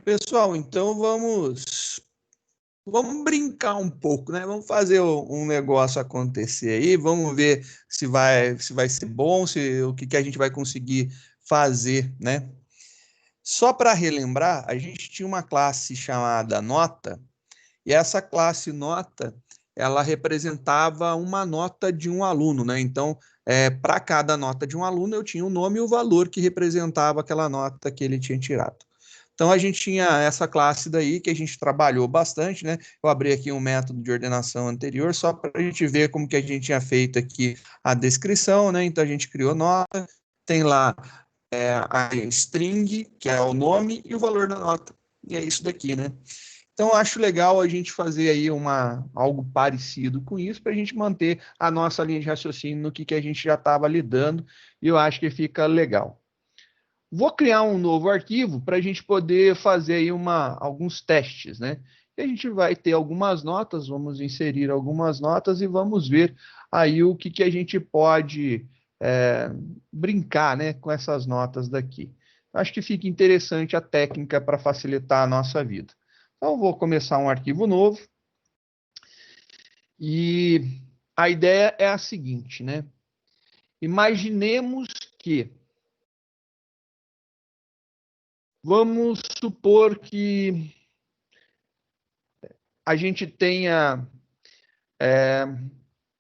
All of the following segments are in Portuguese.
Pessoal, então vamos brincar um pouco, né? Vamos fazer um negócio acontecer aí, vamos ver se vai ser bom, se o que a gente vai conseguir fazer, né? Só para relembrar, a gente tinha uma classe chamada nota, e essa classe nota, ela representava uma nota de um aluno, né? Então, para cada nota de um aluno, eu tinha o nome e o valor que representava aquela nota que ele tinha tirado. Então, a gente tinha essa classe daí que a gente trabalhou bastante, né? Eu abri aqui um método de ordenação anterior só para a gente ver como que a gente tinha feito aqui a descrição, né? Então, a gente criou nota, tem lá a string, que é o nome, e o valor da nota. E é isso daqui, né? Então, eu acho legal a gente fazer aí algo parecido com isso, para a gente manter a nossa linha de raciocínio no que a gente já estava lidando, e eu acho que fica legal. Vou criar um novo arquivo para a gente poder fazer aí alguns testes, né? E a gente vai ter algumas notas, vamos inserir algumas notas e vamos ver aí o que a gente pode brincar, né, com essas notas daqui. Acho que fica interessante a técnica para facilitar a nossa vida. Então, eu vou começar um arquivo novo e a ideia é a seguinte, né? Imaginemos que vamos supor que a gente tenha.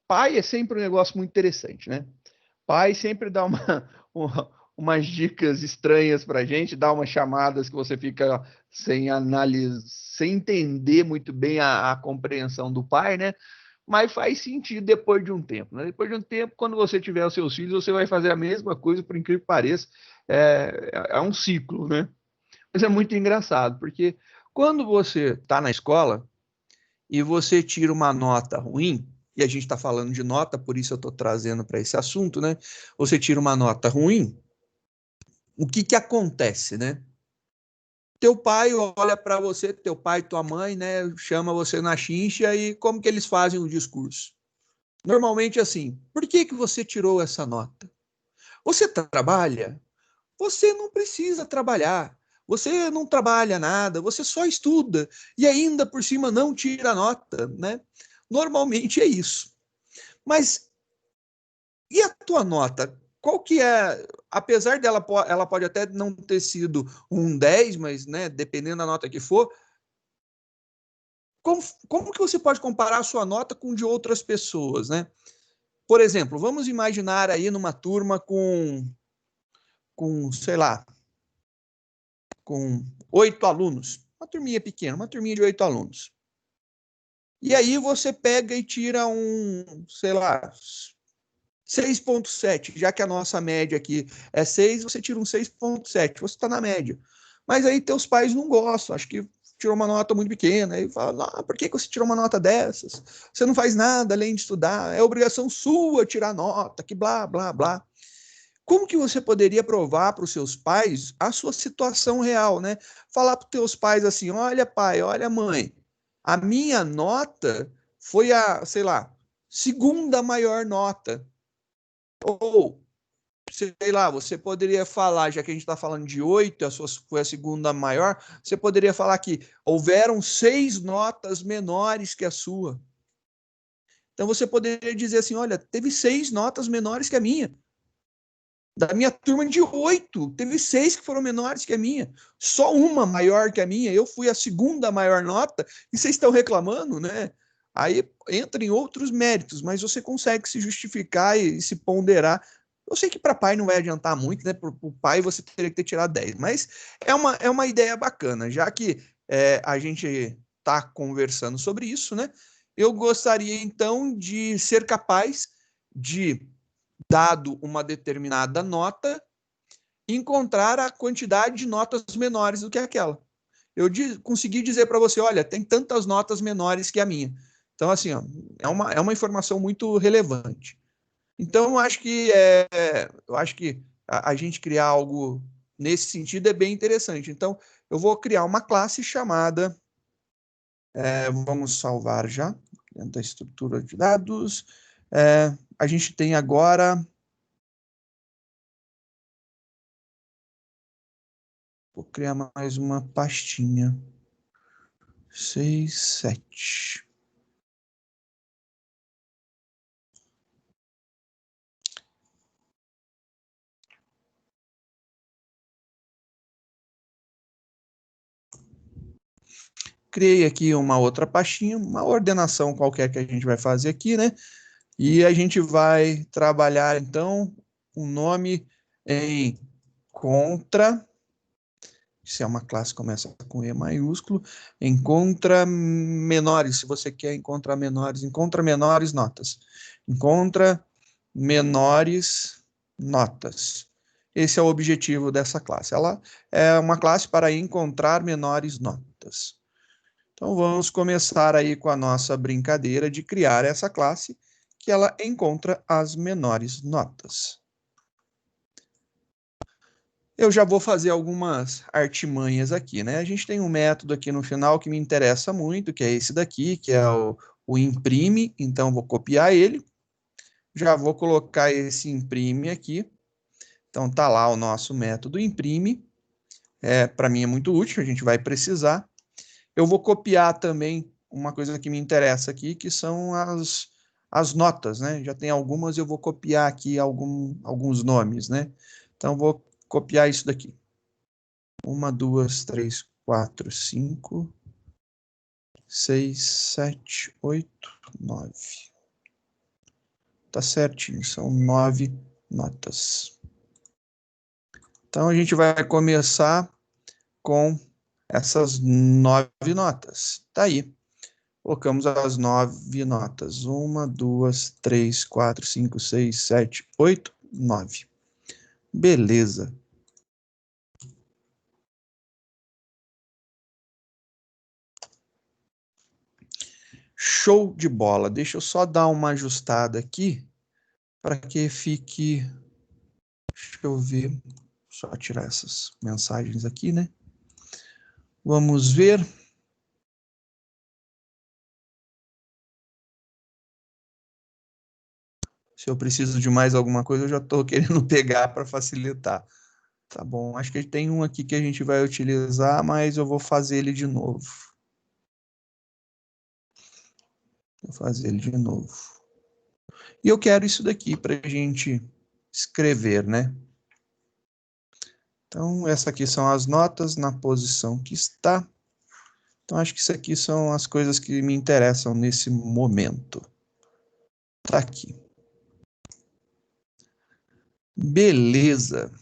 Pai é sempre um negócio muito interessante, né? Pai sempre dá umas dicas estranhas para a gente, dá umas chamadas que você fica sem análise, sem entender muito bem a compreensão do pai, né? Mas faz sentido depois de um tempo, né? Depois de um tempo, quando você tiver os seus filhos, você vai fazer a mesma coisa, por incrível que pareça. É um ciclo, né? Mas é muito engraçado, porque quando você está na escola, e você tira uma nota ruim, e a gente está falando de nota, por isso eu estou trazendo para esse assunto, né? Você tira uma nota ruim, o que acontece, né? Teu pai olha para você, teu pai, tua mãe, né? Chama você na chincha e como que eles fazem o discurso? Normalmente assim, por que você tirou essa nota? Você trabalha? Você não precisa trabalhar. Você não trabalha nada, você só estuda e ainda por cima não tira nota, né? Normalmente é isso. Mas e a tua nota? Qual que é, apesar dela ela pode até não ter sido um 10, mas né, dependendo da nota que for, como, como que você pode comparar a sua nota com de outras pessoas, né? Por exemplo, vamos imaginar aí numa turma sei lá, com 8 alunos, uma turminha pequena, uma turminha de 8 alunos. E aí você pega e tira sei lá, 6,7, já que a nossa média aqui é 6, você tira um 6,7, você está na média. Mas aí teus pais não gostam, acho que tirou uma nota muito pequena, aí fala, por que você tirou uma nota dessas? Você não faz nada além de estudar, é obrigação sua tirar nota, que blá, blá, blá. Como que você poderia provar para os seus pais a sua situação real, né? Falar para os teus pais assim, olha pai, olha mãe, a minha nota foi sei lá, segunda maior nota. Ou, sei lá, você poderia falar, já que a gente está falando de 8, foi a segunda maior, você poderia falar que houveram 6 notas menores que a sua. Então você poderia dizer assim: olha, teve 6 notas menores que a minha. Da minha turma de 8, teve 6 que foram menores que a minha. Só uma maior que a minha. Eu fui a segunda maior nota e vocês estão reclamando, né? Aí entra em outros méritos, mas você consegue se justificar e se ponderar. Eu sei que para pai não vai adiantar muito, né? Para o pai você teria que ter tirado 10, mas é uma ideia bacana, já que a gente está conversando sobre isso, né? Eu gostaria então de ser capaz de, dado uma determinada nota, encontrar a quantidade de notas menores do que aquela. Eu consegui dizer para você, olha, tem tantas notas menores que a minha. Então, assim, ó, é uma informação muito relevante. Então, eu acho que a gente criar algo nesse sentido é bem interessante. Então, eu vou criar uma classe chamada, vamos salvar já, dentro da estrutura de dados. A gente tem agora Vou criar mais uma pastinha. 6, 7. Criei aqui uma outra pastinha, uma ordenação qualquer que a gente vai fazer aqui, né? E a gente vai trabalhar, então, o nome em contra. Se é uma classe, começa com E maiúsculo. Encontra menores, se você quer encontrar menores. Encontra menores notas. Encontra menores notas. Esse é o objetivo dessa classe. Ela é uma classe para encontrar menores notas. Então, vamos começar aí com a nossa brincadeira de criar essa classe que ela encontra as menores notas. Eu já vou fazer algumas artimanhas aqui, né? A gente tem um método aqui no final que me interessa muito, que é esse daqui, que é o imprime. Então, vou copiar ele. Já vou colocar esse imprime aqui. Então, tá lá o nosso método imprime. Para mim é muito útil, a gente vai precisar. Eu vou copiar também uma coisa que me interessa aqui, que são as notas, né? Já tem algumas, eu vou copiar aqui alguns nomes, né? Então, vou copiar isso daqui. 1, 2, 3, 4, 5, 6, 7, 8, 9. Tá certinho, são 9 notas. Então, a gente vai começar com essas 9 notas. Tá aí. Colocamos as 9 notas. 1, 2, 3, 4, 5, 6, 7, 8, 9. Beleza. Show de bola. Deixa eu só dar uma ajustada aqui para que fique. Deixa eu ver. Só tirar essas mensagens aqui, né? Vamos ver. Se eu preciso de mais alguma coisa, eu já estou querendo pegar para facilitar. Tá bom, acho que tem um aqui que a gente vai utilizar, mas eu vou fazer ele de novo. Vou fazer ele de novo. E eu quero isso daqui para a gente escrever, né? Então, essas aqui são as notas na posição que está. Então, acho que isso aqui são as coisas que me interessam nesse momento. Tá aqui. Beleza.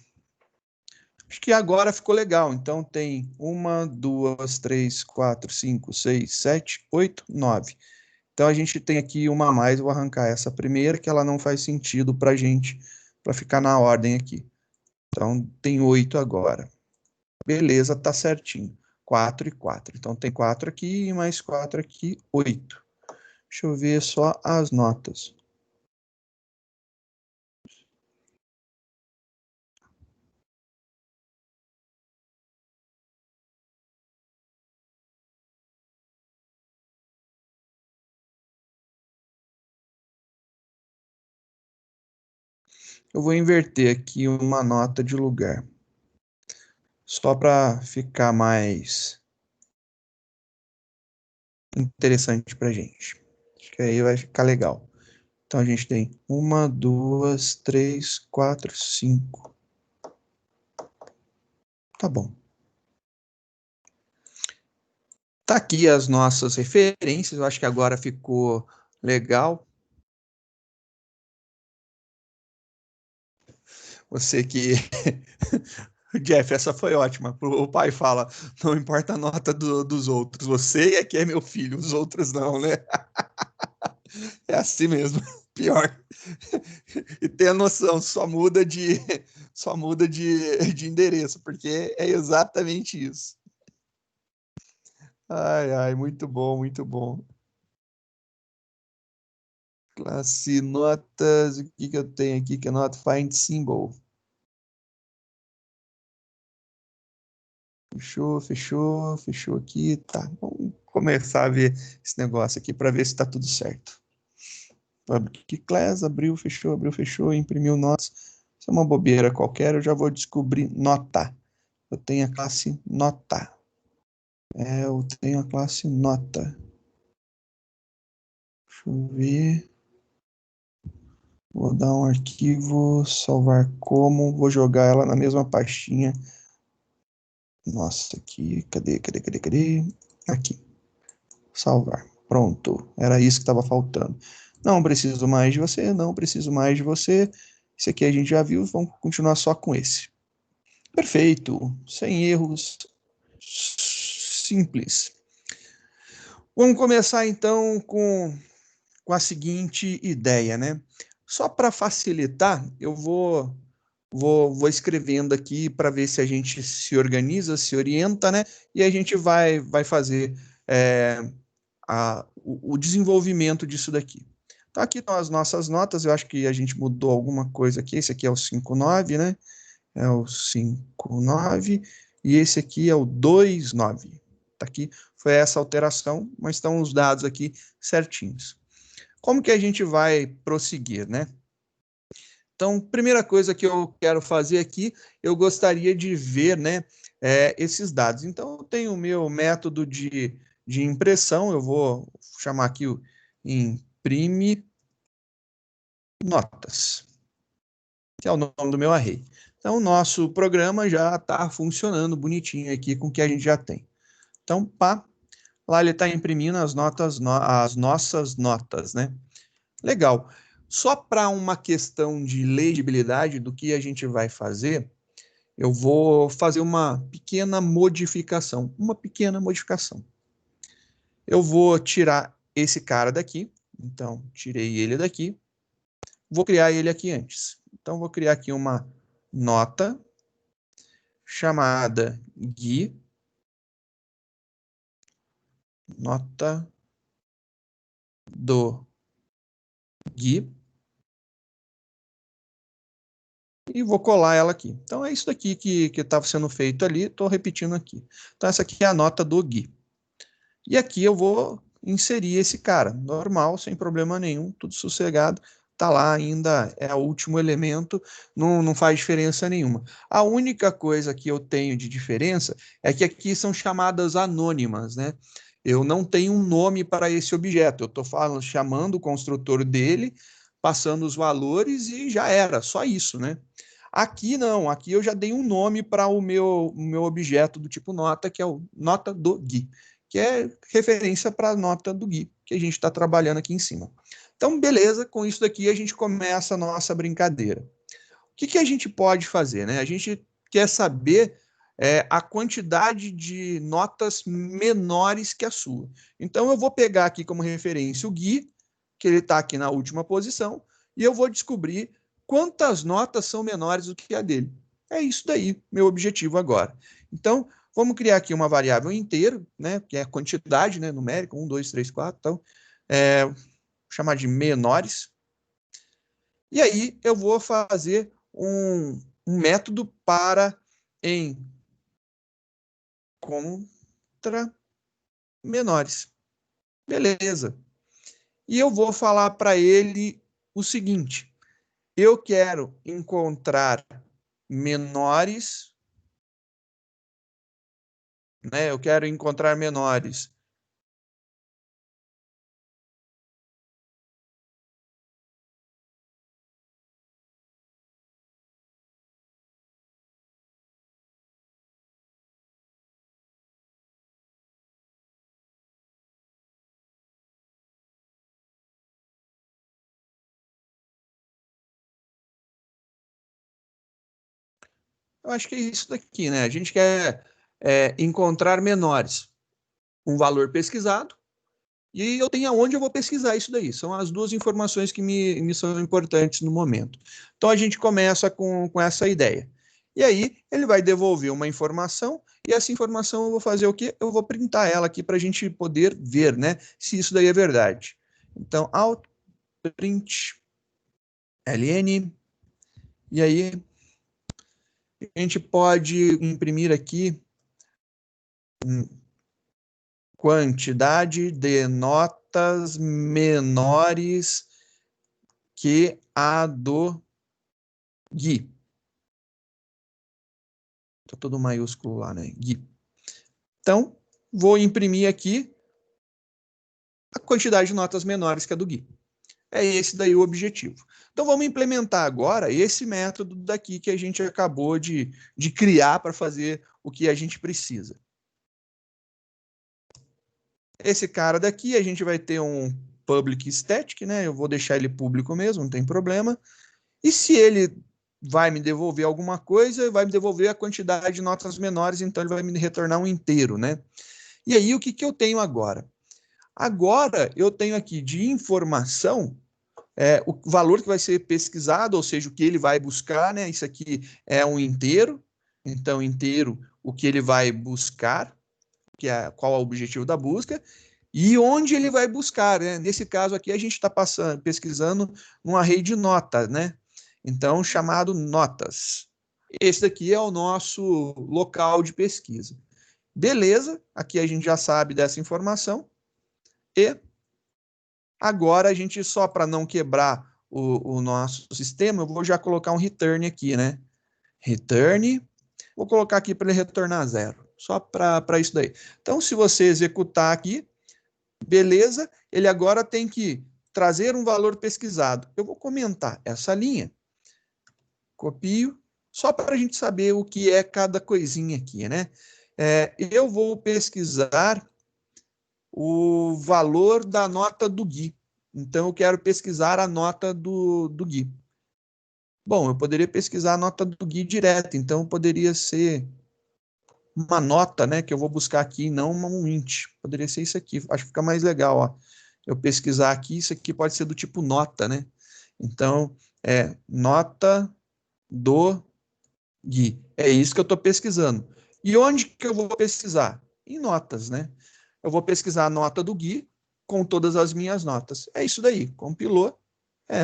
Acho que agora ficou legal. Então, tem 1, 2, 3, 4, 5, 6, 7, 8, 9. Então, a gente tem aqui uma a mais. Eu vou arrancar essa primeira, que ela não faz sentido para a gente, para ficar na ordem aqui. Então, tem 8 agora. Beleza, tá certinho. 4 e 4. Então, tem 4 aqui e mais 4 aqui, 8. Deixa eu ver só as notas. Eu vou inverter aqui uma nota de lugar. Só para ficar mais interessante para a gente. Acho que aí vai ficar legal. Então, a gente tem 1, 2, 3, 4, 5. Tá bom. Tá aqui as nossas referências. Eu acho que agora ficou legal. Você que... Jeff, essa foi ótima. O pai fala, não importa a nota dos outros. Você é que é meu filho, os outros não, né? É assim mesmo. Pior. E ter a noção, só muda de endereço, porque é exatamente isso. Ai, ai, muito bom, muito bom. Classe notas, o que eu tenho aqui que é nota find symbol. Fechou, fechou, fechou aqui, tá. Vamos começar a ver esse negócio aqui para ver se está tudo certo. Public class, abriu, fechou, imprimiu notas. Isso é uma bobeira qualquer, eu já vou descobrir nota. Eu tenho a classe nota. Eu tenho a classe nota. Deixa eu ver. Vou dar um arquivo, salvar como, vou jogar ela na mesma pastinha. Nossa, aqui, cadê? Aqui, salvar. Pronto, era isso que estava faltando. Não preciso mais de você, não preciso mais de você. Esse aqui a gente já viu, vamos continuar só com esse. Perfeito, sem erros, simples. Vamos começar então com a seguinte ideia, né? Só para facilitar, eu vou escrevendo aqui para ver se a gente se organiza, se orienta, né? E a gente vai fazer o desenvolvimento disso daqui. Então, aqui estão as nossas notas, eu acho que a gente mudou alguma coisa aqui, esse aqui é o 5,9, né? É o 5,9, e esse aqui é o 2,9. Tá aqui, foi essa alteração, mas estão os dados aqui certinhos. Como que a gente vai prosseguir, né? Então, primeira coisa que eu quero fazer aqui, eu gostaria de ver, né, esses dados. Então, eu tenho o meu método de impressão, eu vou chamar aqui o imprime notas, que é o nome do meu array. Então, o nosso programa já está funcionando bonitinho aqui com o que a gente já tem. Então, pá, lá ele está imprimindo as notas, as nossas notas, né? Legal. Só para uma questão de legibilidade do que a gente vai fazer, eu vou fazer uma pequena modificação. Uma pequena modificação. Eu vou tirar esse cara daqui. Então, tirei ele daqui. Vou criar ele aqui antes. Então, vou criar aqui uma nota chamada Gui. Nota do Gui. E vou colar ela aqui. Então, é isso daqui que estava sendo feito ali, estou repetindo aqui. Então, essa aqui é a nota do Gui. E aqui eu vou inserir esse cara, normal, sem problema nenhum, tudo sossegado, tá lá ainda, é o último elemento, não faz diferença nenhuma. A única coisa que eu tenho de diferença é que aqui são chamadas anônimas, né? Eu não tenho um nome para esse objeto, eu estou chamando o construtor dele, passando os valores e já era, só isso, né? Aqui não, aqui eu já dei um nome para o meu objeto do tipo nota, que é o nota do Gui, que é referência para a nota do Gui, que a gente está trabalhando aqui em cima. Então, beleza, com isso daqui a gente começa a nossa brincadeira. O que a gente pode fazer, né? A gente quer saber a quantidade de notas menores que a sua. Então, eu vou pegar aqui como referência o Gui, que ele está aqui na última posição, e eu vou descobrir quantas notas são menores do que a dele. É isso daí, meu objetivo agora. Então, vamos criar aqui uma variável inteira, né, que é a quantidade, né, numérica, 1, 2, 3, 4, então, chamar de menores. E aí eu vou fazer um método para encontra menores. Beleza. E eu vou falar para ele o seguinte: eu quero encontrar menores, né? Eu quero encontrar menores. Eu acho que é isso daqui, né? A gente quer encontrar menores, um valor pesquisado, e eu tenho aonde eu vou pesquisar isso daí. São as duas informações que me são importantes no momento. Então a gente começa com essa ideia. E aí ele vai devolver uma informação, e essa informação eu vou fazer o quê? Eu vou printar ela aqui para a gente poder ver, né? Se isso daí é verdade. Então, out print ln, e aí a gente pode imprimir aqui quantidade de notas menores que a do Gui. Tá todo maiúsculo lá, né? Gui. Então, vou imprimir aqui a quantidade de notas menores que a do Gui. É esse daí o objetivo. Então, vamos implementar agora esse método daqui que a gente acabou de criar para fazer o que a gente precisa. Esse cara daqui, a gente vai ter um public static, né? Eu vou deixar ele público mesmo, não tem problema. E se ele vai me devolver alguma coisa, vai me devolver a quantidade de notas menores, então ele vai me retornar um inteiro, né? E aí, o que eu tenho agora? Agora, eu tenho aqui de informação o valor que vai ser pesquisado, ou seja, o que ele vai buscar, né? Isso aqui é um inteiro, então, inteiro, o que ele vai buscar, qual é o objetivo da busca, e onde ele vai buscar, né? Nesse caso aqui, a gente está pesquisando um array de notas, né? Então, chamado notas. Esse daqui é o nosso local de pesquisa. Beleza, aqui a gente já sabe dessa informação. E agora a gente, só para não quebrar o nosso sistema, eu vou já colocar um return aqui, né? Return, vou colocar aqui para ele retornar 0, só para isso daí. Então, se você executar aqui, beleza, ele agora tem que trazer um valor pesquisado. Eu vou comentar essa linha, copio, só para a gente saber o que é cada coisinha aqui, né? Eu vou pesquisar o valor da nota do Gui. Então, eu quero pesquisar a nota do Gui. Bom, eu poderia pesquisar a nota do Gui direto, então poderia ser uma nota, né, que eu vou buscar aqui, não um int. Poderia ser isso aqui, acho que fica mais legal, ó. Eu pesquisar aqui, isso aqui pode ser do tipo nota, né? Então, nota do Gui. É isso que eu estou pesquisando. E onde que eu vou pesquisar? Em notas, né? Eu vou pesquisar a nota do Gui com todas as minhas notas. É isso daí, compilou,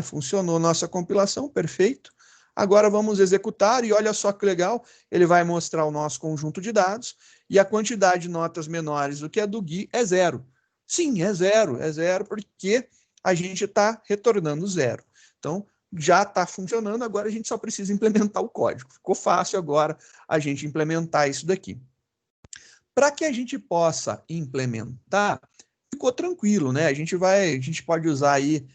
funcionou nossa compilação, perfeito. Agora vamos executar e olha só que legal, ele vai mostrar o nosso conjunto de dados e a quantidade de notas menores do que a do Gui é 0. Sim, é zero porque a gente está retornando 0. Então, já está funcionando, agora a gente só precisa implementar o código. Ficou fácil agora a gente implementar isso daqui. Para que a gente possa implementar, ficou tranquilo, né? A gente pode usar aí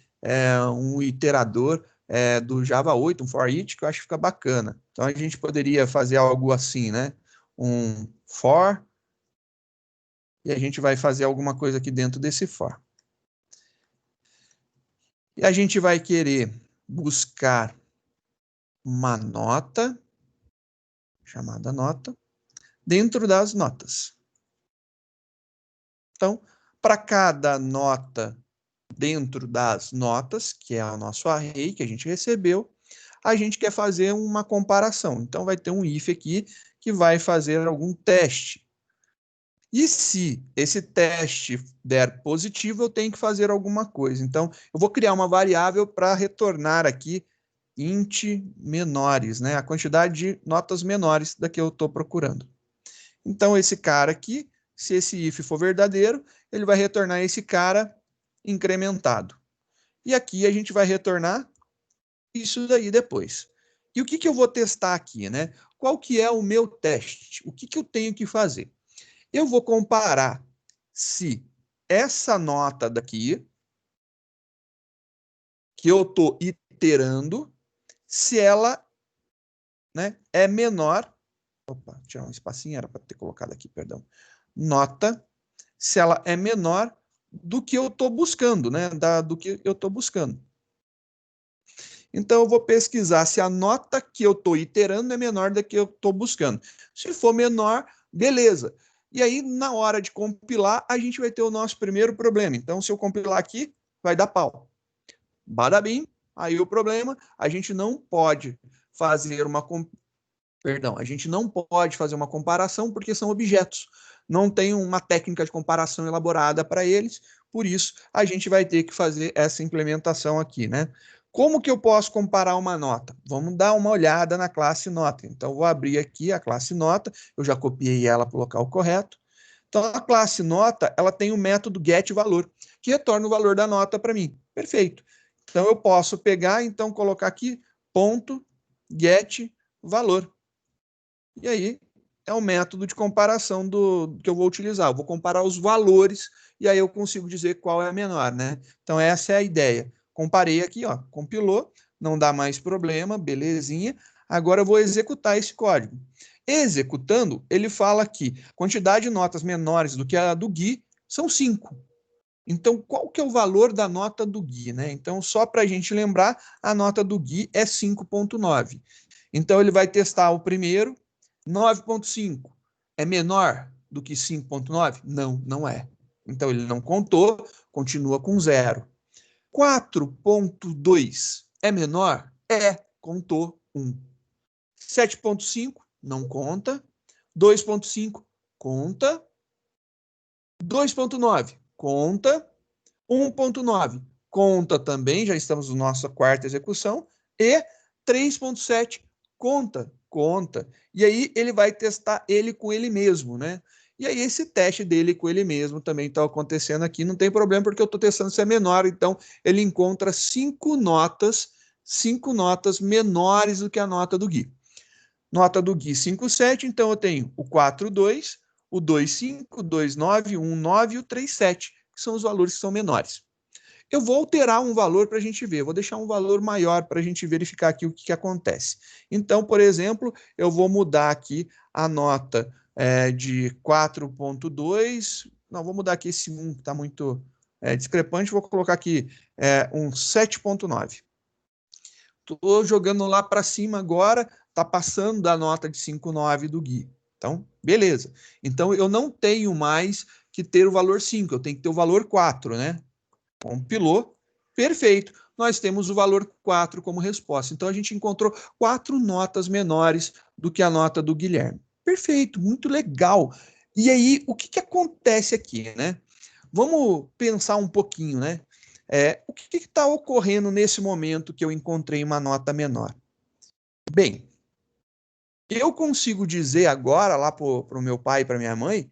um iterador do Java 8, um for each, que eu acho que fica bacana. Então, a gente poderia fazer algo assim, né? Um for, e a gente vai fazer alguma coisa aqui dentro desse for. E a gente vai querer buscar uma nota, chamada nota, dentro das notas. Então, para cada nota dentro das notas, que é o nosso array que a gente recebeu, a gente quer fazer uma comparação. Então, vai ter um if aqui que vai fazer algum teste. E se esse teste der positivo, eu tenho que fazer alguma coisa. Então, eu vou criar uma variável para retornar aqui int menores, né? A quantidade de notas menores da que eu estou procurando. Então, esse cara aqui, se esse if for verdadeiro, ele vai retornar esse cara incrementado. E aqui a gente vai retornar isso daí depois. E o que eu vou testar aqui, né? Qual que é o meu teste? O que eu tenho que fazer? Eu vou comparar se essa nota daqui, que eu estou iterando, se ela, né, é menor. Opa, tirar um espacinho, era para ter colocado aqui, perdão. Nota, se ela é menor do que eu estou buscando, né? Do que eu estou buscando. Então, eu vou pesquisar se a nota que eu estou iterando é menor da que eu estou buscando. Se for menor, beleza. E aí, na hora de compilar, a gente vai ter o nosso primeiro problema. Então, se eu compilar aqui, vai dar pau. Badabim, aí o problema, a gente não pode fazer uma a gente não pode fazer uma comparação porque são objetos. Não tem uma técnica de comparação elaborada para eles, por isso a gente vai ter que fazer essa implementação aqui, né? Como que eu posso comparar uma nota? Vamos dar uma olhada na classe nota. Então, vou abrir aqui a classe nota, eu já copiei ela para o local correto. Então, a classe nota, ela tem o método getValor, que retorna o valor da nota para mim. Perfeito. Então, eu posso pegar, então, colocar aqui, ponto, getValor. E aí, é o método de comparação que eu vou utilizar. Eu vou comparar os valores e aí eu consigo dizer qual é a menor, né? Então, essa é a ideia. Comparei aqui, ó, compilou, não dá mais problema, belezinha. Agora eu vou executar esse código. Executando, ele fala que quantidade de notas menores do que a do Gui são 5. Então, qual que é o valor da nota do Gui, né? Então, só para a gente lembrar, a nota do Gui é 5,9. Então, ele vai testar o primeiro, 9,5. É menor do que 5,9? Não, não é. Então, ele não contou, continua com 0. 4,2 é menor? É, contou 1. 7,5 não conta. 2,5 conta. 2,9 conta. 1,9 conta também, já estamos na nossa quarta execução, e 3,7 conta. E aí ele vai testar ele com ele mesmo, né? E aí esse teste dele com ele mesmo também está acontecendo aqui, não tem problema porque eu estou testando se é menor, então ele encontra 5 notas menores do que a nota do Gui. Nota do Gui 5,7, então eu tenho o 4,2, o 2,5, o 2,9, o 1,9 e o 3,7, que são os valores que são menores. Eu vou alterar um valor para a gente ver, vou deixar um valor maior para a gente verificar aqui o que acontece. Então, por exemplo, eu vou mudar aqui a nota de 4,2, não, vou mudar aqui esse 1 que está muito discrepante, vou colocar aqui um 7,9. Estou jogando lá para cima agora, está passando da nota de 5,9 do Gui. Então, beleza. Então, eu não tenho mais que ter o valor 5, eu tenho que ter o valor 4, né? Compilou, perfeito. Nós temos o valor 4 como resposta. Então, a gente encontrou 4 notas menores do que a nota do Guilherme. Perfeito, muito legal. E aí, o que acontece aqui, né? Vamos pensar um pouquinho, né? O que está ocorrendo nesse momento que eu encontrei uma nota menor? Bem, eu consigo dizer agora lá para o meu pai e para minha mãe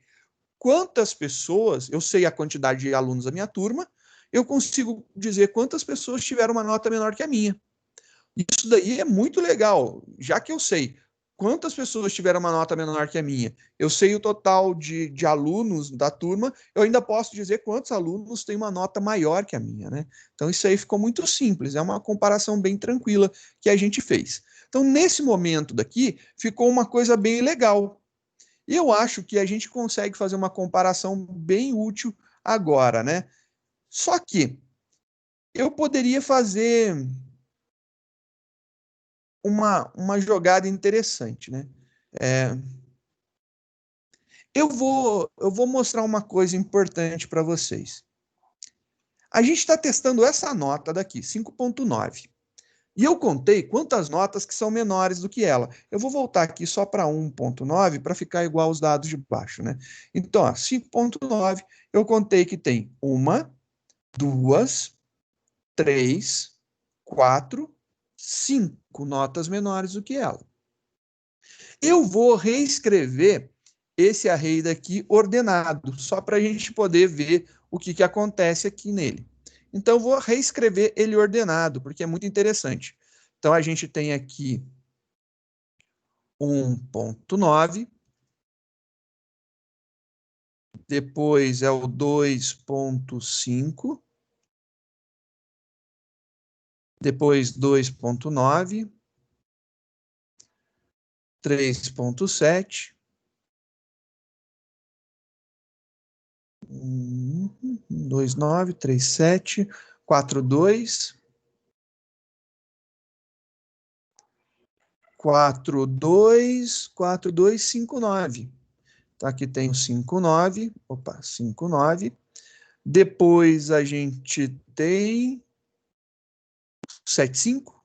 quantas pessoas, eu sei a quantidade de alunos da minha turma, eu consigo dizer quantas pessoas tiveram uma nota menor que a minha. Isso daí é muito legal, já que eu sei quantas pessoas tiveram uma nota menor que a minha, eu sei o total de alunos da turma, eu ainda posso dizer quantos alunos têm uma nota maior que a minha, né? Então isso aí ficou muito simples, é uma comparação bem tranquila que a gente fez. Então, nesse momento daqui, ficou uma coisa bem legal. E eu acho que a gente consegue fazer uma comparação bem útil agora, né? Só que eu poderia fazer uma jogada interessante, né? É, eu vou mostrar uma coisa importante para vocês. A gente está testando essa nota daqui, 5,9. E eu contei quantas notas que são menores do que ela. Eu vou voltar aqui só para 1,9 para ficar igual aos dados de baixo, né? Então, 5,9, eu contei que tem uma, duas, três, quatro, 5 notas menores do que ela. Eu vou reescrever esse array daqui ordenado, só para a gente poder ver o que acontece aqui nele. Então, eu vou reescrever ele ordenado, porque é muito interessante. Então, a gente tem aqui 1,9, depois é o 2,5, depois 2,9, 3,7, 2,9, 3,7, 4,2, 4,2, 4,2, 5,9. Então, aqui tem o 5,9, opa, 5,9. Depois a gente tem 7,5.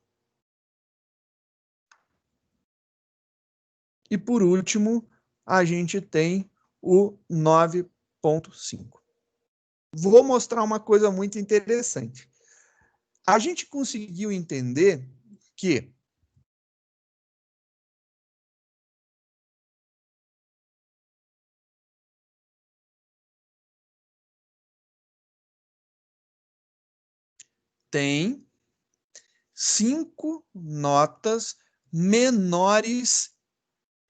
E por último, a gente tem o 9,5. Vou mostrar uma coisa muito interessante. A gente conseguiu entender que tem 5 notas menores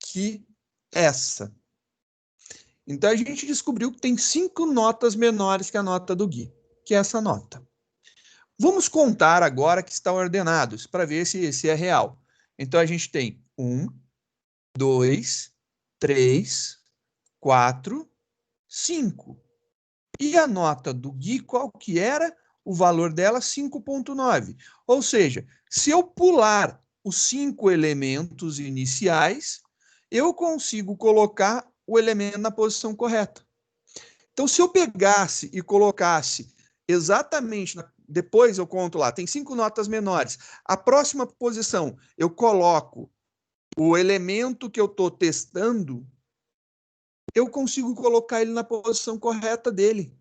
que essa. Então, a gente descobriu que tem 5 notas menores que a nota do Gui, que é essa nota. Vamos contar agora que estão ordenados, para ver se é real. Então, a gente tem 1, 2, 3, 4, 5. E a nota do Gui, qual que era? O valor dela, 5,9. Ou seja, se eu pular os 5 elementos iniciais, eu consigo colocar o elemento na posição correta. Então, se eu pegasse e colocasse exatamente, depois eu conto lá, tem 5 notas menores. A próxima posição, eu coloco o elemento que eu estou testando, eu consigo colocar ele na posição correta dele.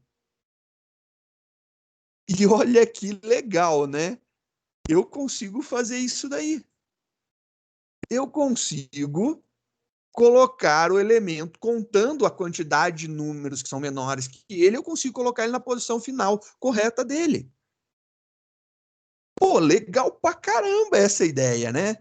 E olha que legal, né? Eu consigo fazer isso daí. Eu consigo colocar o elemento, contando a quantidade de números que são menores que ele, eu consigo colocar ele na posição final correta dele. Pô, legal pra caramba essa ideia, né?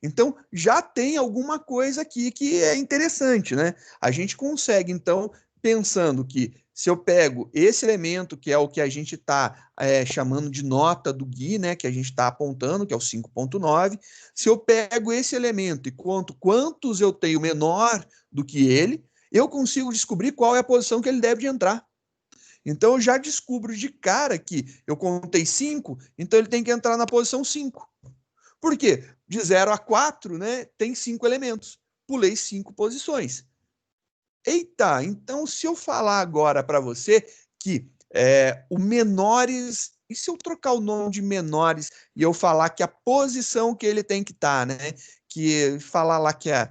Então, já tem alguma coisa aqui que é interessante, né? A gente consegue, então, pensando que se eu pego esse elemento, que é o que a gente está chamando de nota do Gui, né? Que a gente está apontando, que é o 5,9, se eu pego esse elemento e conto quantos eu tenho menor do que ele, eu consigo descobrir qual é a posição que ele deve de entrar. Então, eu já descubro de cara que eu contei 5, então ele tem que entrar na posição 5. Por quê? De 0 a 4, né, tem 5 elementos. Pulei 5 posições. Eita, então se eu falar agora para você que o menores, e se eu trocar o nome de menores e eu falar que a posição que ele tem que estar, né? Que falar lá que é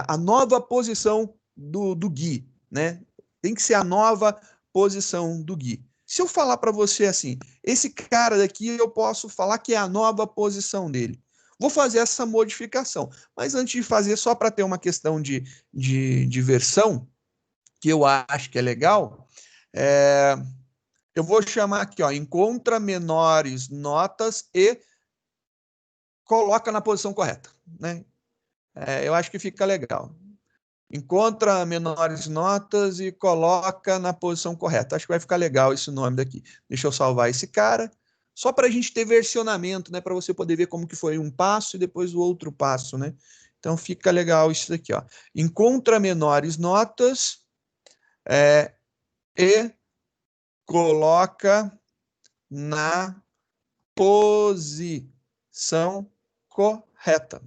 a nova posição do Gui, né? Tem que ser a nova posição do Gui. Se eu falar para você assim, esse cara daqui eu posso falar que é a nova posição dele. Vou fazer essa modificação. Mas antes de fazer, só para ter uma questão de versão, que eu acho que é legal, eu vou chamar aqui, ó, encontra menores notas e coloca na posição correta, né? Eu acho que fica legal. Encontra menores notas e coloca na posição correta. Acho que vai ficar legal esse nome daqui. Deixa eu salvar esse cara, só para a gente ter versionamento, né? Para você poder ver como que foi um passo e depois o outro passo, né? Então fica legal isso daqui, ó. Encontra menores notas e coloca na posição correta.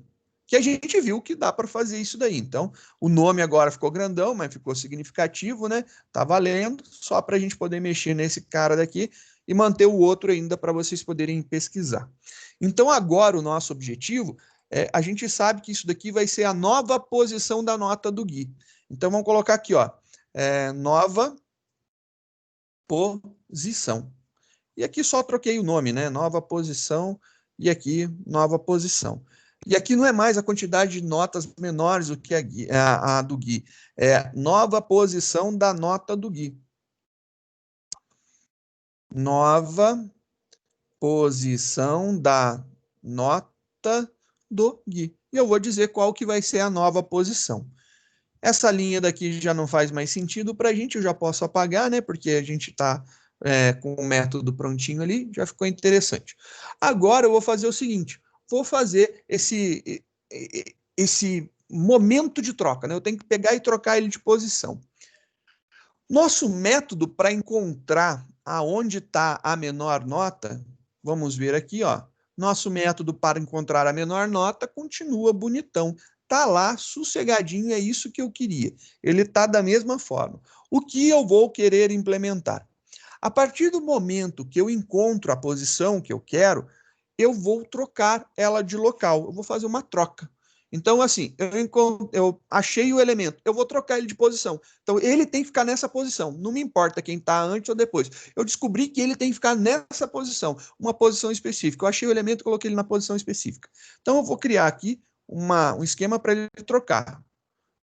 Que a gente viu que dá para fazer isso daí. Então, o nome agora ficou grandão, mas ficou significativo, né? Tá valendo, só para a gente poder mexer nesse cara daqui e manter o outro ainda para vocês poderem pesquisar. Então, agora o nosso objetivo a gente sabe que isso daqui vai ser a nova posição da nota do Gui. Então, vamos colocar aqui, ó, nova posição. E aqui só troquei o nome, né? Nova posição e aqui nova posição. E aqui não é mais a quantidade de notas menores do que a do Gui. É nova posição da nota do Gui. Nova posição da nota do Gui. E eu vou dizer qual que vai ser a nova posição. Essa linha daqui já não faz mais sentido para a gente, eu já posso apagar, né? Porque a gente está com o método prontinho ali, já ficou interessante. Agora eu vou fazer o seguinte: vou fazer esse momento de troca, né? Eu tenho que pegar e trocar ele de posição. Nosso método para encontrar aonde está a menor nota, vamos ver aqui, ó. Nosso método para encontrar a menor nota continua bonitão. Tá lá, sossegadinho, é isso que eu queria. Ele tá da mesma forma. O que eu vou querer implementar? A partir do momento que eu encontro a posição que eu quero, eu vou trocar ela de local. Eu vou fazer uma troca. Então, assim, eu achei o elemento, eu vou trocar ele de posição. Então, ele tem que ficar nessa posição. Não me importa quem está antes ou depois. Eu descobri que ele tem que ficar nessa posição, uma posição específica. Eu achei o elemento e coloquei ele na posição específica. Então, eu vou criar aqui um esquema para ele trocar.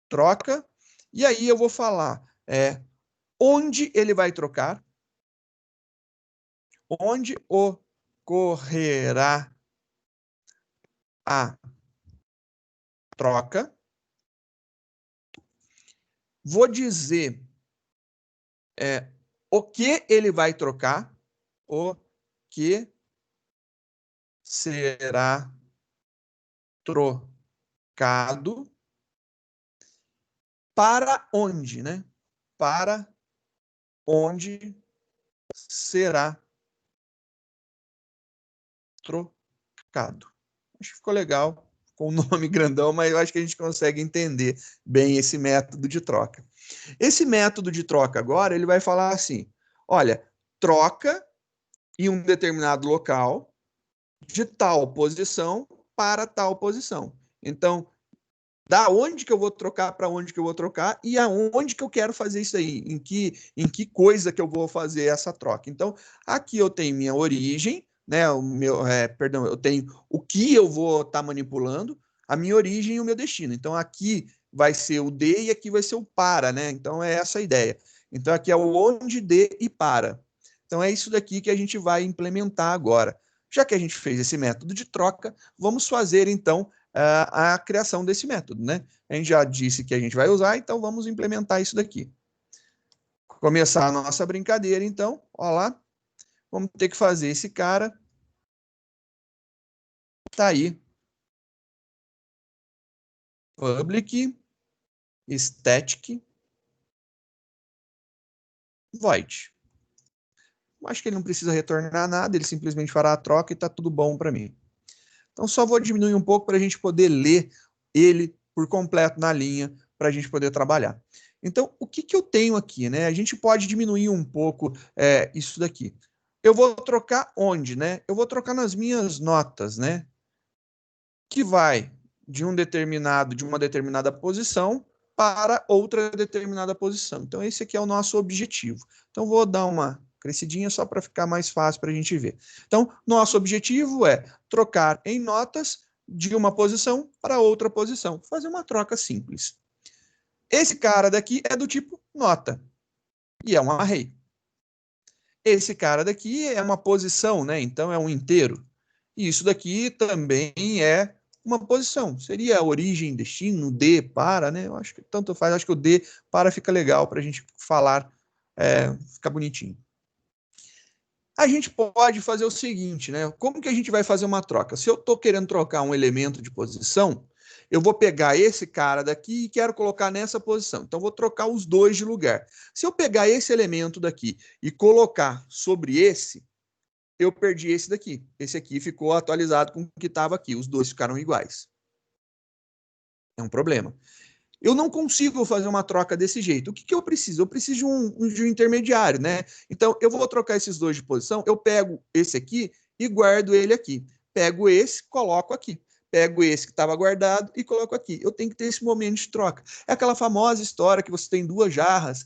Troca, e aí eu vou falar onde ele vai trocar, onde ocorrerá a troca vou dizer o que ele vai trocar, o que será trocado, para onde, né? Para onde será trocado. Acho que ficou legal com o nome grandão, mas eu acho que a gente consegue entender bem esse método de troca. Esse método de troca agora, ele vai falar assim, olha, troca em um determinado local de tal posição para tal posição. Então, da onde que eu vou trocar para onde que eu vou trocar e aonde que eu quero fazer isso aí, em que coisa que eu vou fazer essa troca. Então, aqui eu tenho minha origem, né, perdão, eu tenho o que eu vou estar manipulando, a minha origem e o meu destino. Então, aqui vai ser o de e aqui vai ser o para, né? Então, é essa a ideia. Então, aqui é o onde, de e para. Então, é isso daqui que a gente vai implementar agora. Já que a gente fez esse método de troca, vamos fazer, então, a criação desse método, né? A gente já disse que a gente vai usar, então vamos implementar isso daqui. Começar a nossa brincadeira, então, ó lá, vamos ter que fazer esse cara, tá aí, public static void. Acho que ele não precisa retornar nada, ele simplesmente fará a troca e tá tudo bom para mim. Então, só vou diminuir um pouco para a gente poder ler ele por completo na linha, para a gente poder trabalhar. Então, o que, que eu tenho aqui, né? A gente pode diminuir um pouco isso daqui. Eu vou trocar onde, né? Eu vou trocar nas minhas notas, né? Que vai de uma determinada posição para outra determinada posição. Então, esse aqui é o nosso objetivo. Então, vou dar uma crescidinha só para ficar mais fácil para a gente ver. Então, nosso objetivo é trocar em notas de uma posição para outra posição. Fazer uma troca simples. Esse cara daqui é do tipo nota e é um array. Esse cara daqui é uma posição, né? Então é um inteiro. E isso daqui também é uma posição. Seria origem, destino, de, para, né? Eu acho que tanto faz. Acho que o de, para fica legal para a gente falar, ficar bonitinho. A gente pode fazer o seguinte, né? Como que a gente vai fazer uma troca? Se eu estou querendo trocar um elemento de posição, eu vou pegar esse cara daqui e quero colocar nessa posição. Então, vou trocar os dois de lugar. Se eu pegar esse elemento daqui e colocar sobre esse, eu perdi esse daqui. Esse aqui ficou atualizado com o que estava aqui. Os dois ficaram iguais. É um problema. Eu não consigo fazer uma troca desse jeito. O que, que eu preciso? Eu preciso de um intermediário, né? Então, eu vou trocar esses dois de posição, eu pego esse aqui e guardo ele aqui. Pego esse, coloco aqui. Pego esse que estava guardado e coloco aqui. Eu tenho que ter esse momento de troca. É aquela famosa história que você tem duas jarras,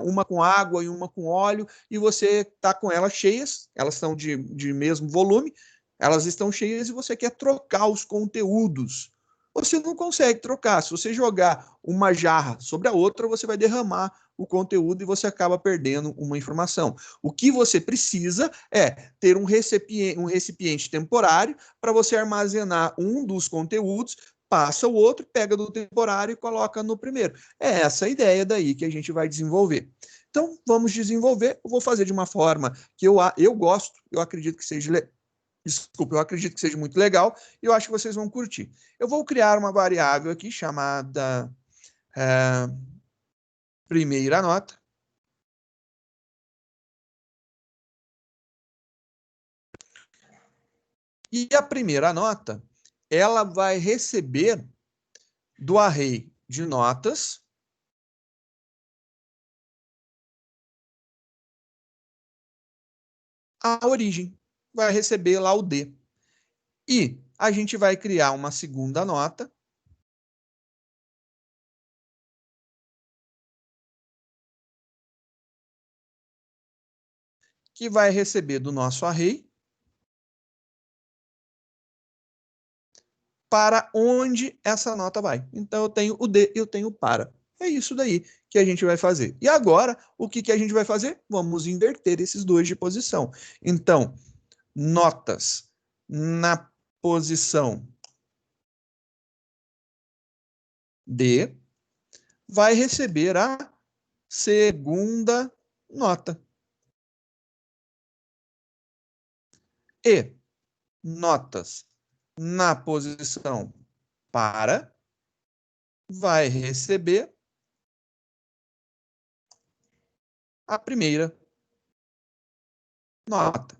uma com água e uma com óleo, e você está com elas cheias, elas são de mesmo volume, elas estão cheias e você quer trocar os conteúdos. Você não consegue trocar. Se você jogar uma jarra sobre a outra, você vai derramar o conteúdo e você acaba perdendo uma informação. O que você precisa é ter um recipiente temporário para você armazenar um dos conteúdos, passa o outro, pega do temporário e coloca no primeiro. É essa a ideia daí que a gente vai desenvolver. Então, vamos desenvolver. Eu vou fazer de uma forma que eu gosto, eu acredito que seja Desculpa, eu acredito que seja muito legal e eu acho que vocês vão curtir. Eu vou criar uma variável aqui chamada primeira nota. E a primeira nota, ela vai receber do array de notas a origem. Vai receber lá o D. E a gente vai criar uma segunda nota que vai receber do nosso array para onde essa nota vai. Então, eu tenho o de e eu tenho o para. É isso daí que a gente vai fazer. E agora, o que, que a gente vai fazer? Vamos inverter esses dois de posição. Então, notas na posição D vai receber a segunda nota. E notas na posição para vai receber a primeira nota.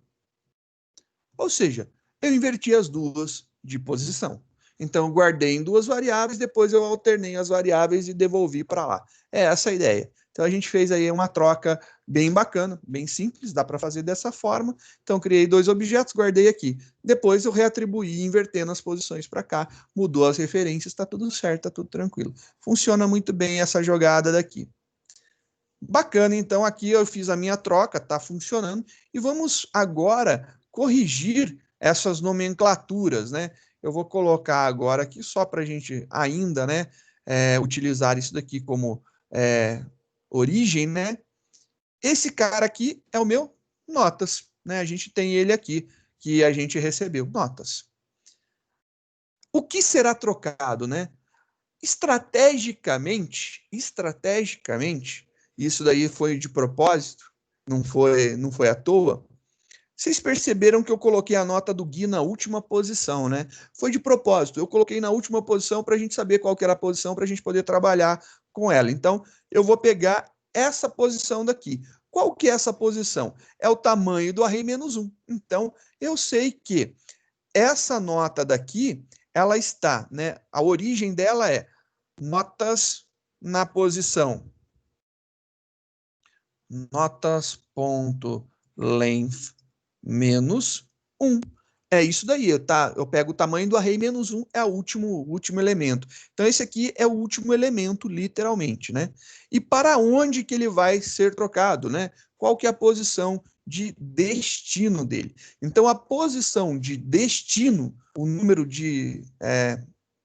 Ou seja, eu inverti as duas de posição. Então, eu guardei em duas variáveis, depois eu alternei as variáveis e devolvi para lá. É essa a ideia. Então, a gente fez aí uma troca bem bacana, bem simples, dá para fazer dessa forma. Então, criei dois objetos, guardei aqui. Depois, eu reatribuí, invertendo as posições para cá, mudou as referências, está tudo certo, está tudo tranquilo. Funciona muito bem essa jogada daqui. Bacana, então aqui eu fiz a minha troca, está funcionando. E vamos agora corrigir essas nomenclaturas, né? Eu vou colocar agora aqui só para a gente ainda, né, utilizar isso daqui como origem, né? Esse cara aqui é o meu notas, né? A gente tem ele aqui que a gente recebeu, notas. O que será trocado, né? Estrategicamente, isso daí foi de propósito, não foi à toa. Vocês perceberam que eu coloquei a nota do Gui na última posição, né? Foi de propósito. Eu coloquei na última posição para a gente saber qual que era a posição para a gente poder trabalhar com ela. Então, eu vou pegar essa posição daqui. Qual que é essa posição? É o tamanho do array -1. Então, eu sei que essa nota daqui, ela está, né? A origem dela é notas na posição notas.length menos 1. É isso daí, tá? Eu pego o tamanho do array -1, é o último elemento. Então, esse aqui é o último elemento, literalmente, né? E para onde que ele vai ser trocado, né? Qual que é a posição de destino dele? Então, a posição de destino, o número de...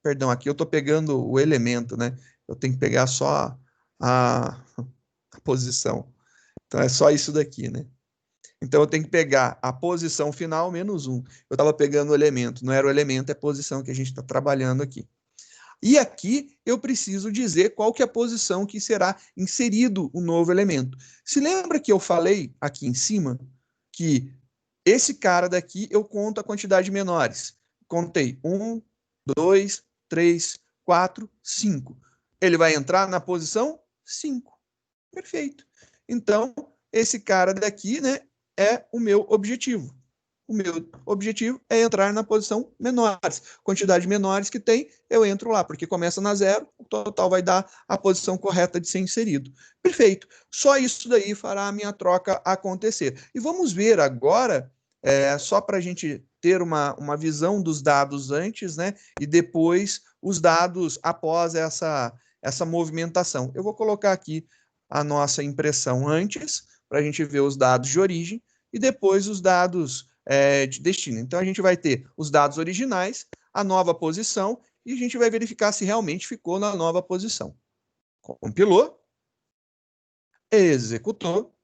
perdão, aqui eu estou pegando o elemento, né? Eu tenho que pegar só a posição. Então, é só isso daqui, né? Então, eu tenho que pegar a posição final menos 1. Eu estava pegando o elemento, não era o elemento, é a posição que a gente está trabalhando aqui. E aqui eu preciso dizer qual que é a posição que será inserido o novo elemento. Se lembra que eu falei aqui em cima que esse cara daqui eu conto a quantidade de menores. Contei 1, 2, 3, 4, 5. Ele vai entrar na posição 5. Perfeito. Então, esse cara daqui, né, é o meu objetivo. O meu objetivo é entrar na posição menores. Quantidade de menores que tem, eu entro lá, porque começa na 0, o total vai dar a posição correta de ser inserido. Perfeito. Só isso daí fará a minha troca acontecer. E vamos ver agora, só para a gente ter uma visão dos dados antes, né? E depois os dados após essa movimentação. Eu vou colocar aqui a nossa impressão antes, para a gente ver os dados de origem, e depois os dados de destino. Então, a gente vai ter os dados originais, a nova posição, e a gente vai verificar se realmente ficou na nova posição. Compilou, executou,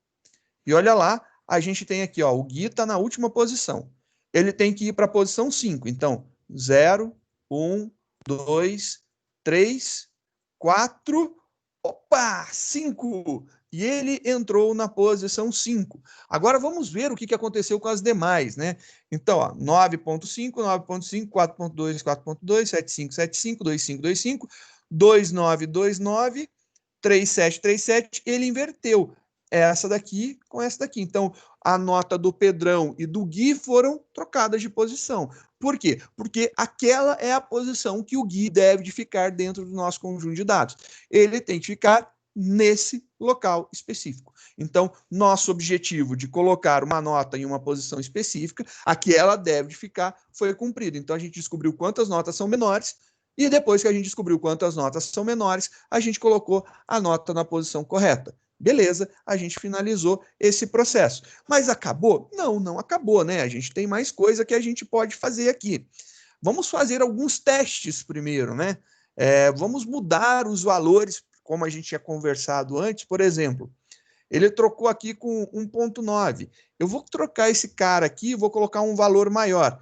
e olha lá, a gente tem aqui, ó, o Gui está na última posição. Ele tem que ir para a posição 5. Então, 0, 1, 2, 3, 4, opa, 5. E ele entrou na posição 5. Agora vamos ver o que aconteceu com as demais, né? Então, 9.5, 9.5, 4.2, 4.2, 7.5, 7.5, 2.5, 2.5, 2.9, 2.9, 3.7, 3.7, ele inverteu essa daqui com essa daqui. Então, a nota do Pedrão e do Gui foram trocadas de posição. Por quê? Porque aquela é a posição que o Gui deve de ficar dentro do nosso conjunto de dados. Ele tem que ficar nesse local específico. Então, nosso objetivo de colocar uma nota em uma posição específica, aquela deve de ficar, foi cumprido. Então, a gente descobriu quantas notas são menores, e depois que a gente descobriu quantas notas são menores, a gente colocou a nota na posição correta. Beleza, a gente finalizou esse processo. Mas acabou? Não, não acabou, né? A gente tem mais coisa que a gente pode fazer aqui. Vamos fazer alguns testes primeiro, né? Vamos mudar os valores, como a gente tinha conversado antes. Por exemplo, ele trocou aqui com 1.9. Eu vou trocar esse cara aqui e vou colocar um valor maior.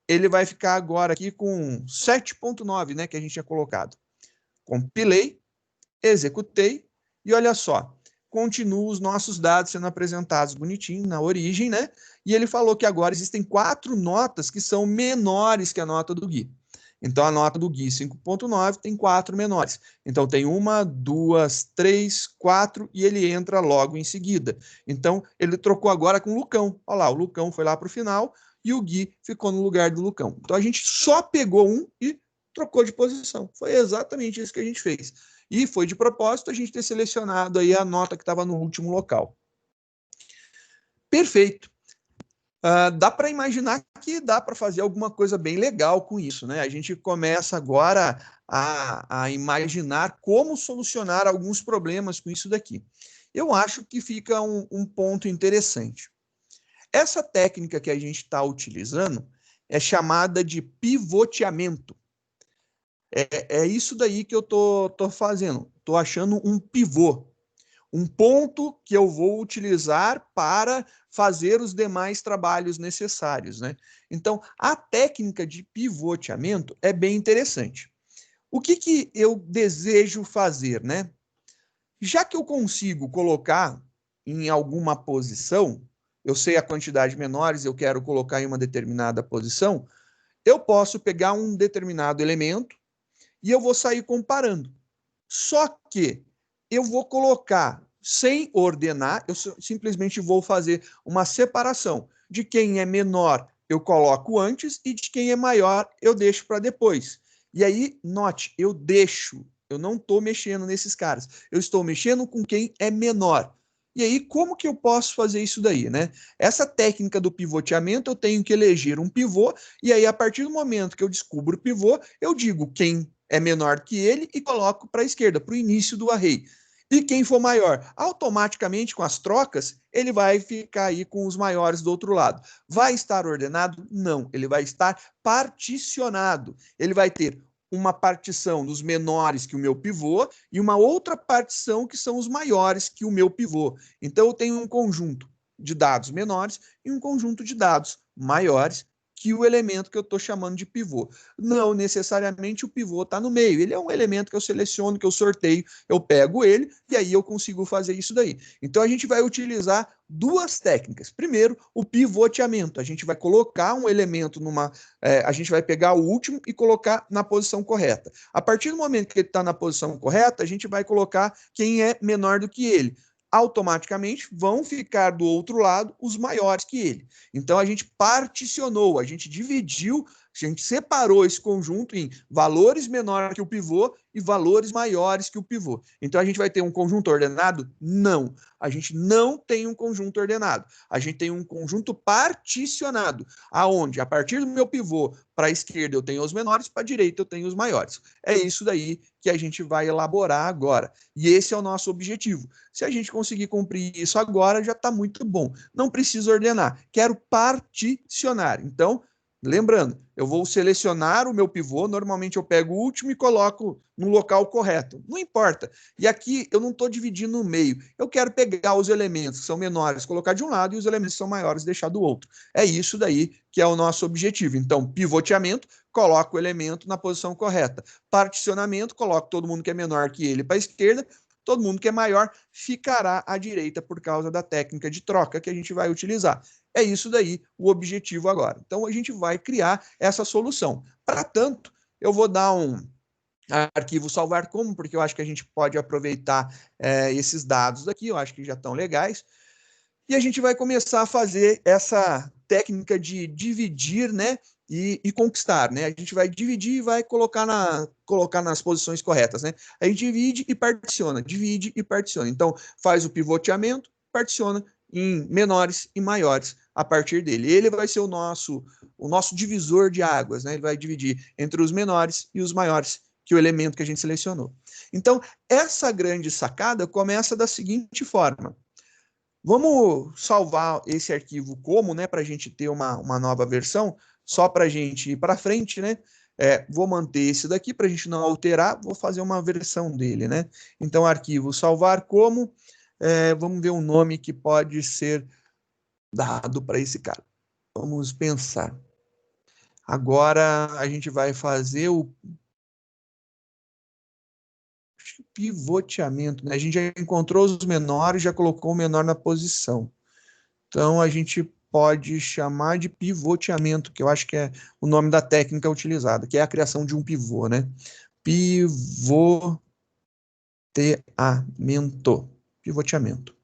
Ele vai ficar agora aqui com 7.9, né? Que a gente tinha colocado. Compilei, executei, e olha só, continuam os nossos dados sendo apresentados bonitinho na origem, né? E ele falou que agora existem 4 notas que são menores que a nota do Gui. Então, a nota do Gui 5.9 tem 4 menores. Então, tem 1, 2, 3, 4 e ele entra logo em seguida. Então, ele trocou agora com o Lucão. Olha lá, o Lucão foi lá para o final e o Gui ficou no lugar do Lucão. Então, a gente só pegou um e trocou de posição. Foi exatamente isso que a gente fez. E foi de propósito a gente ter selecionado aí a nota que estava no último local. Perfeito. Dá para imaginar que dá para fazer alguma coisa bem legal com isso, né? A gente começa agora a imaginar como solucionar alguns problemas com isso daqui. Eu acho que fica um ponto interessante. Essa técnica que a gente está utilizando é chamada de pivoteamento. É isso daí que eu tô fazendo. Estou achando um pivô, um ponto que eu vou utilizar para fazer os demais trabalhos necessários, né? Então, a técnica de pivoteamento é bem interessante. O que eu desejo fazer, né? Já que eu consigo colocar em alguma posição, eu sei a quantidade menores, eu quero colocar em uma determinada posição, eu posso pegar um determinado elemento e eu vou sair comparando. Só que eu vou colocar, sem ordenar, eu simplesmente vou fazer uma separação. De quem é menor, eu coloco antes, e de quem é maior, eu deixo para depois. E aí, note, eu não estou mexendo nesses caras, eu estou mexendo com quem é menor. E aí, como que eu posso fazer isso daí, né? Essa técnica do pivoteamento, eu tenho que eleger um pivô, e aí, a partir do momento que eu descubro o pivô, eu digo quem é menor que ele e coloco para a esquerda, para o início do array. E quem for maior, automaticamente com as trocas, ele vai ficar aí com os maiores do outro lado. Vai estar ordenado? Não, ele vai estar particionado. Ele vai ter uma partição dos menores que o meu pivô e uma outra partição que são os maiores que o meu pivô. Então eu tenho um conjunto de dados menores e um conjunto de dados maiores que o elemento que eu estou chamando de pivô. Não necessariamente o pivô está no meio. Ele é um elemento que eu seleciono, que eu sorteio, eu pego ele e aí eu consigo fazer isso daí. Então a gente vai utilizar 2 técnicas. Primeiro, o pivoteamento. A gente vai colocar um elemento a gente vai pegar o último e colocar na posição correta. A partir do momento que ele está na posição correta, a gente vai colocar quem é menor do que ele. Automaticamente vão ficar do outro lado os maiores que ele. Então a gente particionou, a gente dividiu, a gente separou esse conjunto em valores menores que o pivô e valores maiores que o pivô. Então a gente vai ter um conjunto ordenado? Não. A gente não tem um conjunto ordenado. A gente tem um conjunto particionado, aonde a partir do meu pivô para a esquerda eu tenho os menores, para a direita eu tenho os maiores. É isso daí que a gente vai elaborar agora. E esse é o nosso objetivo. Se a gente conseguir cumprir isso agora, já está muito bom. Não preciso ordenar. Quero particionar. Então, lembrando, eu vou selecionar o meu pivô, normalmente eu pego o último e coloco no local correto. Não importa. E aqui eu não estou dividindo no meio. Eu quero pegar os elementos que são menores, colocar de um lado, e os elementos que são maiores, deixar do outro. É isso daí que é o nosso objetivo. Então, pivoteamento, coloco o elemento na posição correta. Particionamento, coloco todo mundo que é menor que ele para a esquerda, todo mundo que é maior ficará à direita por causa da técnica de troca que a gente vai utilizar. É isso daí o objetivo agora. Então, a gente vai criar essa solução. Para tanto, eu vou dar um arquivo salvar como, porque eu acho que a gente pode aproveitar esses dados daqui, eu acho que já estão legais. E a gente vai começar a fazer essa técnica de dividir, né? E conquistar, né? A gente vai dividir e vai colocar nas posições corretas, né? A gente divide e particiona, divide e particiona. Então, faz o pivoteamento, particiona em menores e maiores a partir dele. Ele vai ser o nosso divisor de águas, né? Ele vai dividir entre os menores e os maiores que o elemento que a gente selecionou. Então, essa grande sacada começa da seguinte forma. Vamos salvar esse arquivo como, né, para a gente ter uma nova versão, só para a gente ir para frente, né? Vou manter esse daqui para a gente não alterar, vou fazer uma versão dele, né? Então, arquivo salvar como, vamos ver um nome que pode ser dado para esse cara. Vamos pensar. Agora a gente vai fazer acho que pivoteamento, né? A gente já encontrou os menores, já colocou o menor na posição. Então, a gente pode chamar de pivoteamento, que eu acho que é o nome da técnica utilizada, que é a criação de um pivô, né? Pivoteamento. Pivoteamento.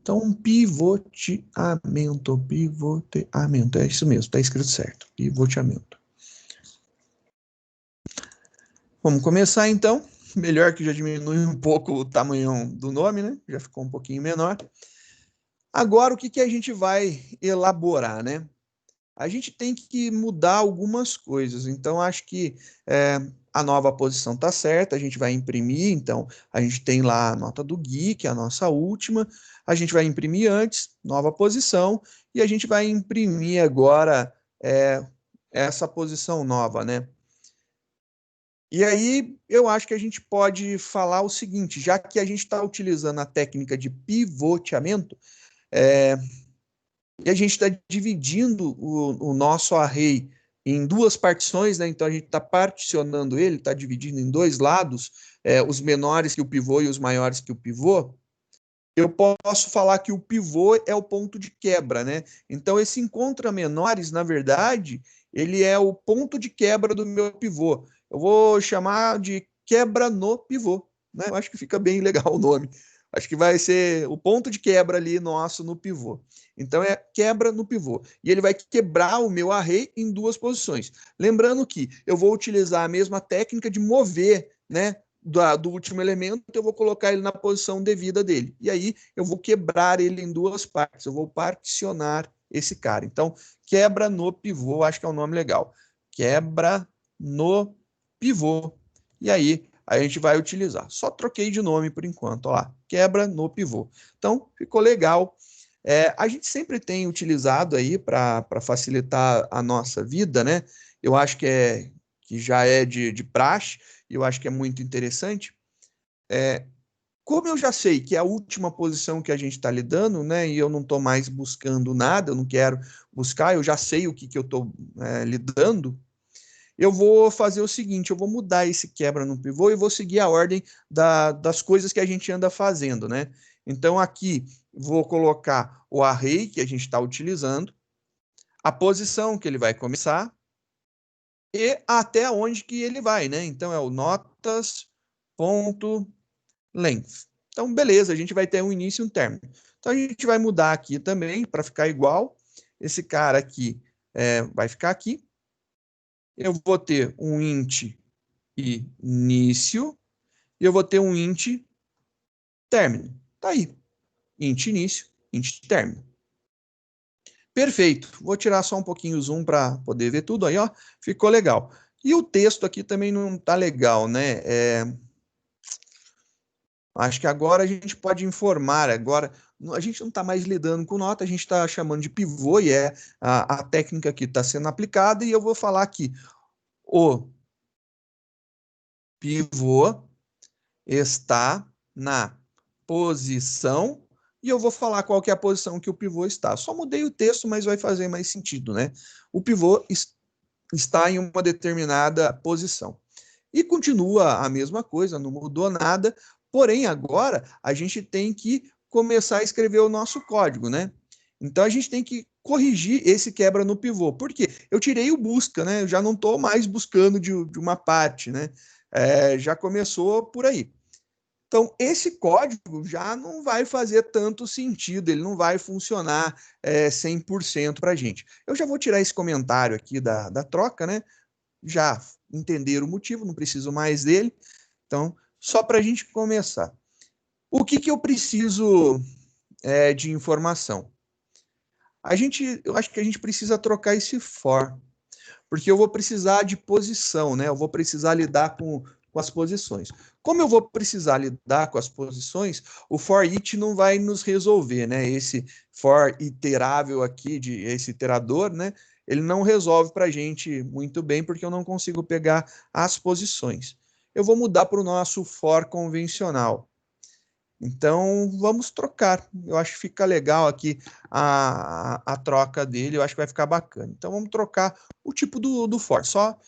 Então, pivoteamento, é isso mesmo, está escrito certo, pivoteamento. Vamos começar, então. Melhor que já diminui um pouco o tamanho do nome, né? Já ficou um pouquinho menor. Agora, o que, que a gente vai elaborar, né? A gente tem que mudar algumas coisas. Então, acho que a nova posição está certa, a gente vai imprimir. Então, a gente tem lá a nota do Gui, que é a nossa última. A gente vai imprimir antes, nova posição, e a gente vai imprimir agora essa posição nova, né? E aí, eu acho que a gente pode falar o seguinte, já que a gente está utilizando a técnica de pivoteamento, e a gente está dividindo o nosso array em duas partições, né? Então a gente está particionando ele, está dividindo em dois lados, os menores que o pivô e os maiores que o pivô. Eu posso falar que o pivô é o ponto de quebra, né? Então esse encontra menores, na verdade, ele é o ponto de quebra do meu pivô. Eu vou chamar de quebra no pivô, né? Eu acho que fica bem legal o nome. Acho que vai ser o ponto de quebra ali nosso no pivô. Então é quebra no pivô. E ele vai quebrar o meu array em duas posições. Lembrando que eu vou utilizar a mesma técnica de mover, né? Do último elemento, eu vou colocar ele na posição devida dele. E aí eu vou quebrar ele em duas partes. Eu vou particionar esse cara. Então, quebra no pivô, acho que é um nome legal. Quebra no pivô. E aí a gente vai utilizar. Só troquei de nome por enquanto. Ó lá, quebra no pivô. Então, ficou legal. A gente sempre tem utilizado aí para facilitar a nossa vida, né? Eu acho que já é de praxe, e eu acho que é muito interessante. Como eu já sei que é a última posição que a gente está lidando, né? E eu não estou mais buscando nada, eu não quero buscar, eu já sei o que eu estou lidando. Eu vou fazer o seguinte, eu vou mudar esse quebra no pivô e vou seguir a ordem das coisas que a gente anda fazendo, né? Então aqui vou colocar o array que a gente está utilizando, a posição que ele vai começar e até onde que ele vai, né? Então é o notas.length. Então, beleza, a gente vai ter um início e um término. Então, a gente vai mudar aqui também para ficar igual. Esse cara aqui vai ficar aqui. Eu vou ter um int início e eu vou ter um int término. Tá aí. Int início, int término. Perfeito. Vou tirar só um pouquinho o zoom para poder ver tudo aí, ó. Ficou legal. E o texto aqui também não tá legal, né? Acho que agora a gente pode informar. Agora a gente não está mais lidando com nota, a gente está chamando de pivô e é a técnica que está sendo aplicada. E eu vou falar que o pivô está na posição e eu vou falar qual que é a posição que o pivô está. Só mudei o texto, mas vai fazer mais sentido, né? O pivô está em uma determinada posição. E continua a mesma coisa, não mudou nada, porém agora a gente tem que começar a escrever o nosso código, né? Então a gente tem que corrigir esse quebra no pivô. Por quê? Eu tirei o busca, né? Eu já não estou mais buscando de uma parte, né? Já começou por aí. Então, esse código já não vai fazer tanto sentido, ele não vai funcionar 100% para a gente. Eu já vou tirar esse comentário aqui da troca, né? Já entenderam o motivo, não preciso mais dele. Então, só para a gente começar. O que eu preciso de informação? Eu acho que a gente precisa trocar esse for, porque eu vou precisar de posição, né? Eu vou precisar lidar com as posições. Como eu vou precisar lidar com as posições, o for each não vai nos resolver, né? Esse for iterável aqui, esse iterador, né? Ele não resolve para a gente muito bem, porque eu não consigo pegar as posições. Eu vou mudar para o nosso for convencional. Então, vamos trocar. Eu acho que fica legal aqui a troca dele, eu acho que vai ficar bacana. Então, vamos trocar o tipo do for. Só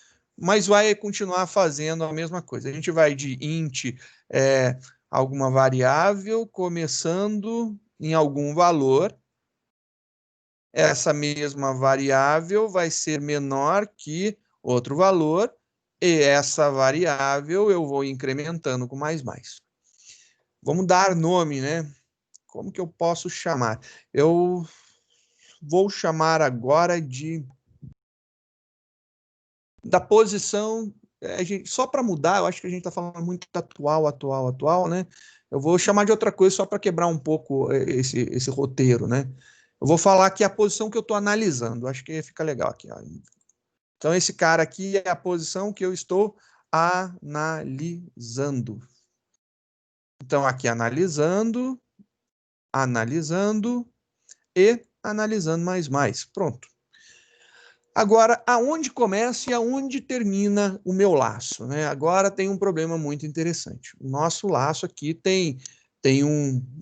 mas vai continuar fazendo a mesma coisa. A gente vai de int alguma variável, começando em algum valor. Essa mesma variável vai ser menor que outro valor, e essa variável eu vou incrementando com mais. Vamos dar nome, né? Como que eu posso chamar? Eu vou chamar agora da posição, só para mudar, eu acho que a gente está falando muito atual, né? Eu vou chamar de outra coisa só para quebrar um pouco esse roteiro, né? Eu vou falar que é a posição que eu estou analisando, acho que fica legal aqui. Ó. Então, esse cara aqui é a posição que eu estou analisando. Então, aqui analisando e analisando mais. Pronto. Agora, aonde começa e aonde termina o meu laço? Né? Agora tem um problema muito interessante. O nosso laço aqui tem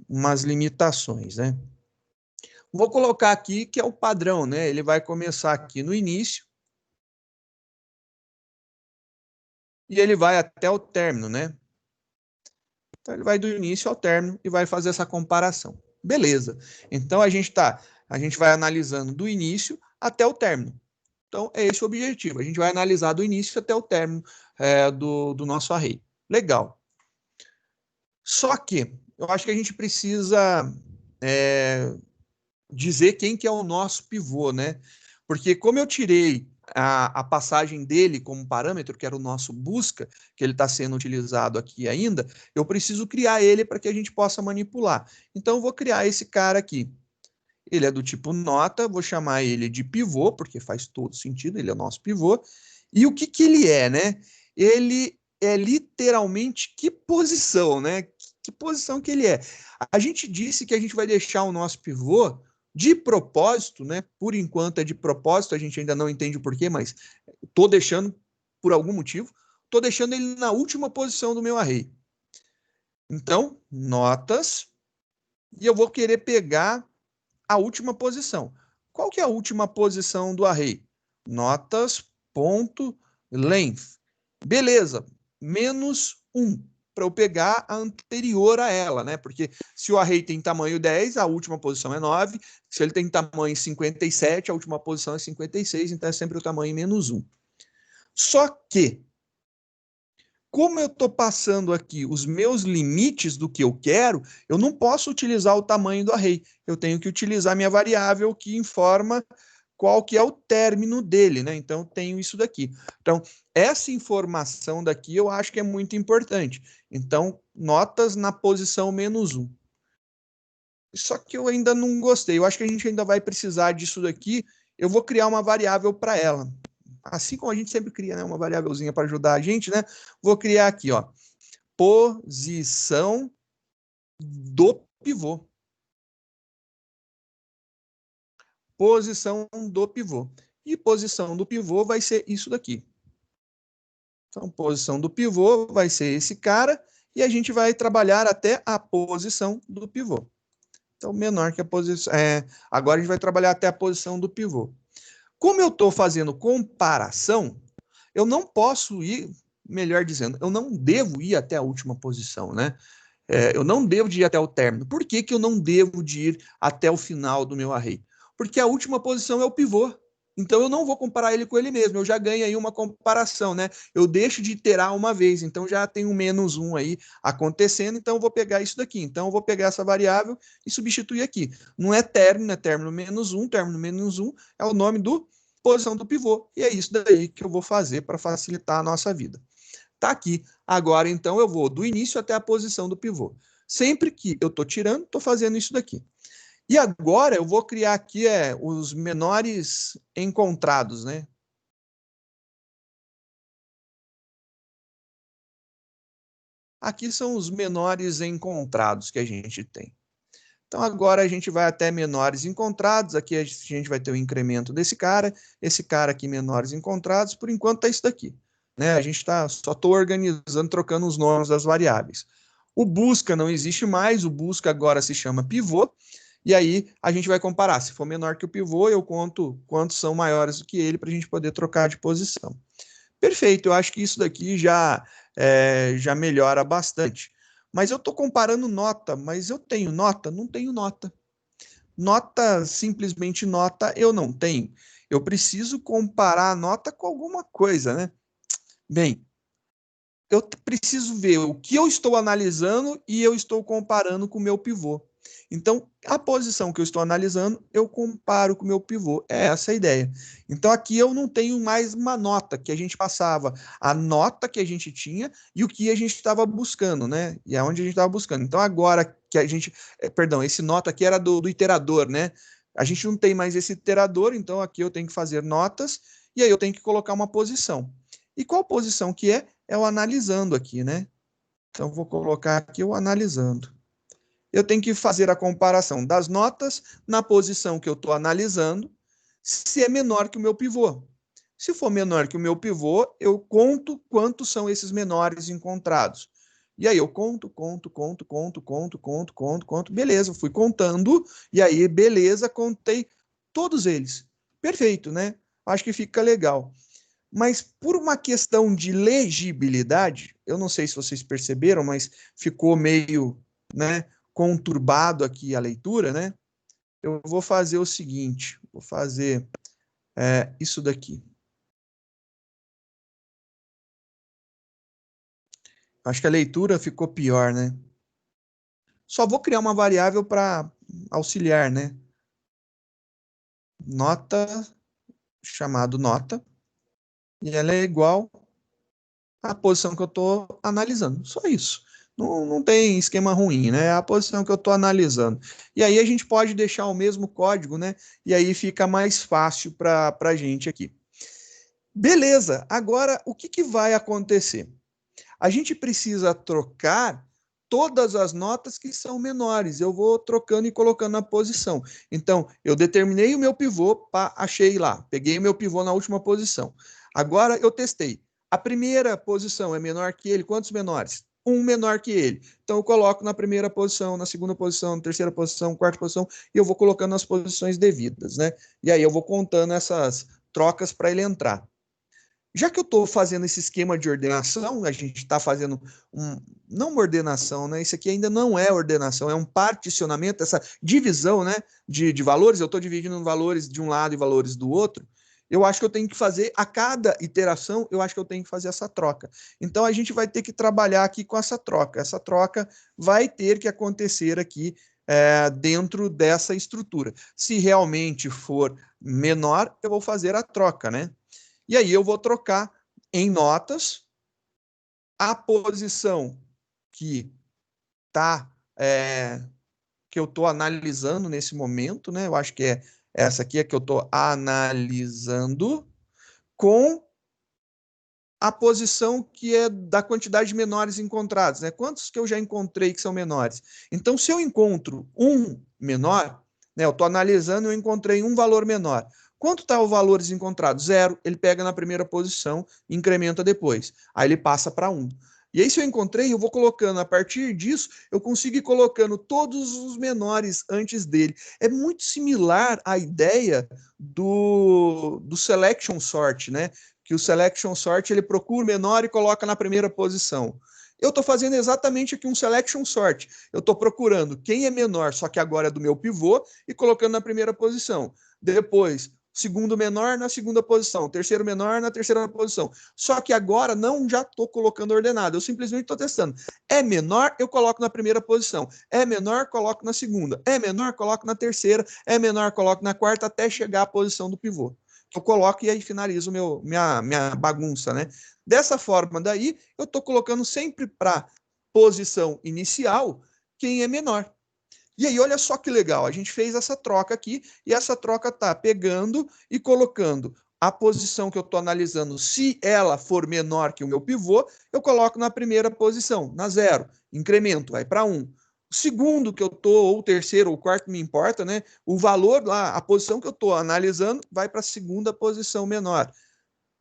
umas limitações. Né? Vou colocar aqui que é o padrão. Né? Ele vai começar aqui no início e ele vai até o término. Né? Então, ele vai do início ao término e vai fazer essa comparação. Beleza. Então, a gente vai analisando do início até o término. Então, é esse o objetivo. A gente vai analisar do início até o término do nosso array. Legal. Só que eu acho que a gente precisa dizer quem que é o nosso pivô, né? Porque como eu tirei a passagem dele como parâmetro, que era o nosso busca, que ele está sendo utilizado aqui ainda, eu preciso criar ele para que a gente possa manipular. Então, eu vou criar esse cara aqui. Ele é do tipo nota, vou chamar ele de pivô, porque faz todo sentido, ele é o nosso pivô. E o que ele é, né? Ele é literalmente que posição, né? Que posição que ele é. A gente disse que a gente vai deixar o nosso pivô de propósito, né? Por enquanto é de propósito, a gente ainda não entende o porquê, mas estou deixando por algum motivo. Estou deixando ele na última posição do meu array. Então, notas, e eu vou querer pegar a última posição. Qual que é a última posição do array? Notas.length. Beleza, menos 1, para eu pegar a anterior a ela, né? Porque se o array tem tamanho 10, a última posição é 9. Se ele tem tamanho 57, a última posição é 56, então é sempre o tamanho menos 1. Só que, como eu estou passando aqui os meus limites do que eu quero, eu não posso utilizar o tamanho do array. Eu tenho que utilizar minha variável que informa qual que é o término dele, né? Então, eu tenho isso daqui. Então, essa informação daqui eu acho que é muito importante. Então, notas na posição menos 1. Só que eu ainda não gostei. Eu acho que a gente ainda vai precisar disso daqui. Eu vou criar uma variável para ela. Assim como a gente sempre cria, né, uma variávelzinha para ajudar a gente, né? Vou criar aqui, ó, posição do pivô. Posição do pivô. E posição do pivô vai ser isso daqui. Então, posição do pivô vai ser esse cara e a gente vai trabalhar até a posição do pivô. Então, menor que a posição. Agora a gente vai trabalhar até a posição do pivô. Como eu estou fazendo comparação, eu não posso ir, melhor dizendo, eu não devo ir até a última posição, né? Eu não devo de ir até o término. Por que eu não devo de ir até o final do meu array? Porque a última posição é o pivô. Então eu não vou comparar ele com ele mesmo. Eu já ganho aí uma comparação, né? Eu deixo de iterar uma vez, então já tem um menos 1 aí acontecendo, então eu vou pegar isso daqui. Então eu vou pegar essa variável e substituir aqui. Não é término menos 1, término menos 1 é o nome do posição do pivô. E é isso daí que eu vou fazer para facilitar a nossa vida. Tá aqui. Agora, então, eu vou do início até a posição do pivô. Sempre que eu estou tirando, estou fazendo isso daqui. E agora eu vou criar aqui os menores encontrados, né? Aqui são os menores encontrados que a gente tem. Então, agora a gente vai até menores encontrados. Aqui a gente vai ter o incremento desse cara. Esse cara aqui, menores encontrados. Por enquanto, está isso daqui. Né? A gente só estou organizando, trocando os nomes das variáveis. O busca não existe mais. O busca agora se chama pivô. E aí a gente vai comparar. Se for menor que o pivô, eu conto quantos são maiores do que ele para a gente poder trocar de posição. Perfeito, eu acho que isso daqui já melhora bastante. Mas eu estou comparando nota, mas eu tenho nota? Não tenho nota. Nota, simplesmente nota, eu não tenho. Eu preciso comparar a nota com alguma coisa, né? Bem, eu preciso ver o que eu estou analisando e eu estou comparando com o meu pivô. Então, a posição que eu estou analisando, eu comparo com o meu pivô. É essa a ideia. Então, aqui eu não tenho mais uma nota que a gente passava, a nota que a gente tinha e o que a gente estava buscando, né? E aonde a gente estava buscando. Então, agora que a gente. Perdão, esse nota aqui era do iterador, né? A gente não tem mais esse iterador, então aqui eu tenho que fazer notas e aí eu tenho que colocar uma posição. E qual posição que é? É o analisando aqui, né? Então, vou colocar aqui o analisando. Eu tenho que fazer a comparação das notas na posição que eu estou analisando, se é menor que o meu pivô. Se for menor que o meu pivô, eu conto quantos são esses menores encontrados. E aí eu conto. Beleza, fui contando. E aí, beleza, contei todos eles. Perfeito, né? Acho que fica legal. Mas por uma questão de legibilidade, eu não sei se vocês perceberam, mas ficou meio, né, conturbado aqui a leitura, né? Eu vou fazer o seguinte, vou fazer isso daqui. Acho que a leitura ficou pior, né? Só vou criar uma variável para auxiliar, né? Nota, chamado nota, e ela é igual à posição que eu estou analisando. Só isso. Não tem esquema ruim, né? É a posição que eu estou analisando. E aí a gente pode deixar o mesmo código, né? E aí fica mais fácil para a gente aqui. Beleza, agora o que vai acontecer? A gente precisa trocar todas as notas que são menores. Eu vou trocando e colocando na posição. Então, eu determinei o meu pivô, achei lá, peguei o meu pivô na última posição. Agora eu testei. A primeira posição é menor que ele, quantos menores? Um menor que ele. Então eu coloco na primeira posição, na segunda posição, na terceira posição, quarta posição, e eu vou colocando as posições devidas, né? E aí eu vou contando essas trocas para ele entrar. Já que eu estou fazendo esse esquema de ordenação, a gente está fazendo não uma ordenação, né? Isso aqui ainda não é ordenação, é um particionamento, essa divisão, né, de valores. Eu estou dividindo valores de um lado e valores do outro. Eu acho que eu tenho que fazer, a cada iteração, eu acho que eu tenho que fazer essa troca. Então, a gente vai ter que trabalhar aqui com essa troca. Essa troca vai ter que acontecer aqui dentro dessa estrutura. Se realmente for menor, eu vou fazer a troca, né? E aí eu vou trocar em notas a posição que tá que eu estou analisando nesse momento, né? Eu acho que é essa aqui é que eu estou analisando com a posição que é da quantidade de menores encontrados, né? Quantos que eu já encontrei que são menores? Então, se eu encontro um menor, né? Eu estou analisando e eu encontrei um valor menor. Quanto está o valores encontrados? Zero. Ele pega na primeira posição e incrementa depois. Aí ele passa para 1. E aí, se eu encontrei, eu vou colocando, a partir disso, eu consigo ir colocando todos os menores antes dele. É muito similar à ideia do selection sort, né? Que o selection sort ele procura o menor e coloca na primeira posição. Eu estou fazendo exatamente aqui um selection sort. Eu estou procurando quem é menor, só que agora é do meu pivô, e colocando na primeira posição. Depois, segundo menor na segunda posição, terceiro menor na terceira posição. Só que agora não já estou colocando ordenado, eu simplesmente estou testando. É menor, eu coloco na primeira posição. É menor, coloco na segunda. É menor, coloco na terceira. É menor, coloco na quarta, até chegar à posição do pivô. Eu coloco e aí finalizo minha bagunça, né? Dessa forma daí, eu estou colocando sempre para posição inicial quem é menor. E aí, olha só que legal, a gente fez essa troca aqui e essa troca tá pegando e colocando a posição que eu estou analisando. Se ela for menor que o meu pivô, eu coloco na primeira posição, na 0, incremento, vai para 1. O segundo que eu estou, ou o terceiro, ou o quarto, me importa, né? O valor lá, a posição que eu estou analisando, vai para a segunda posição menor.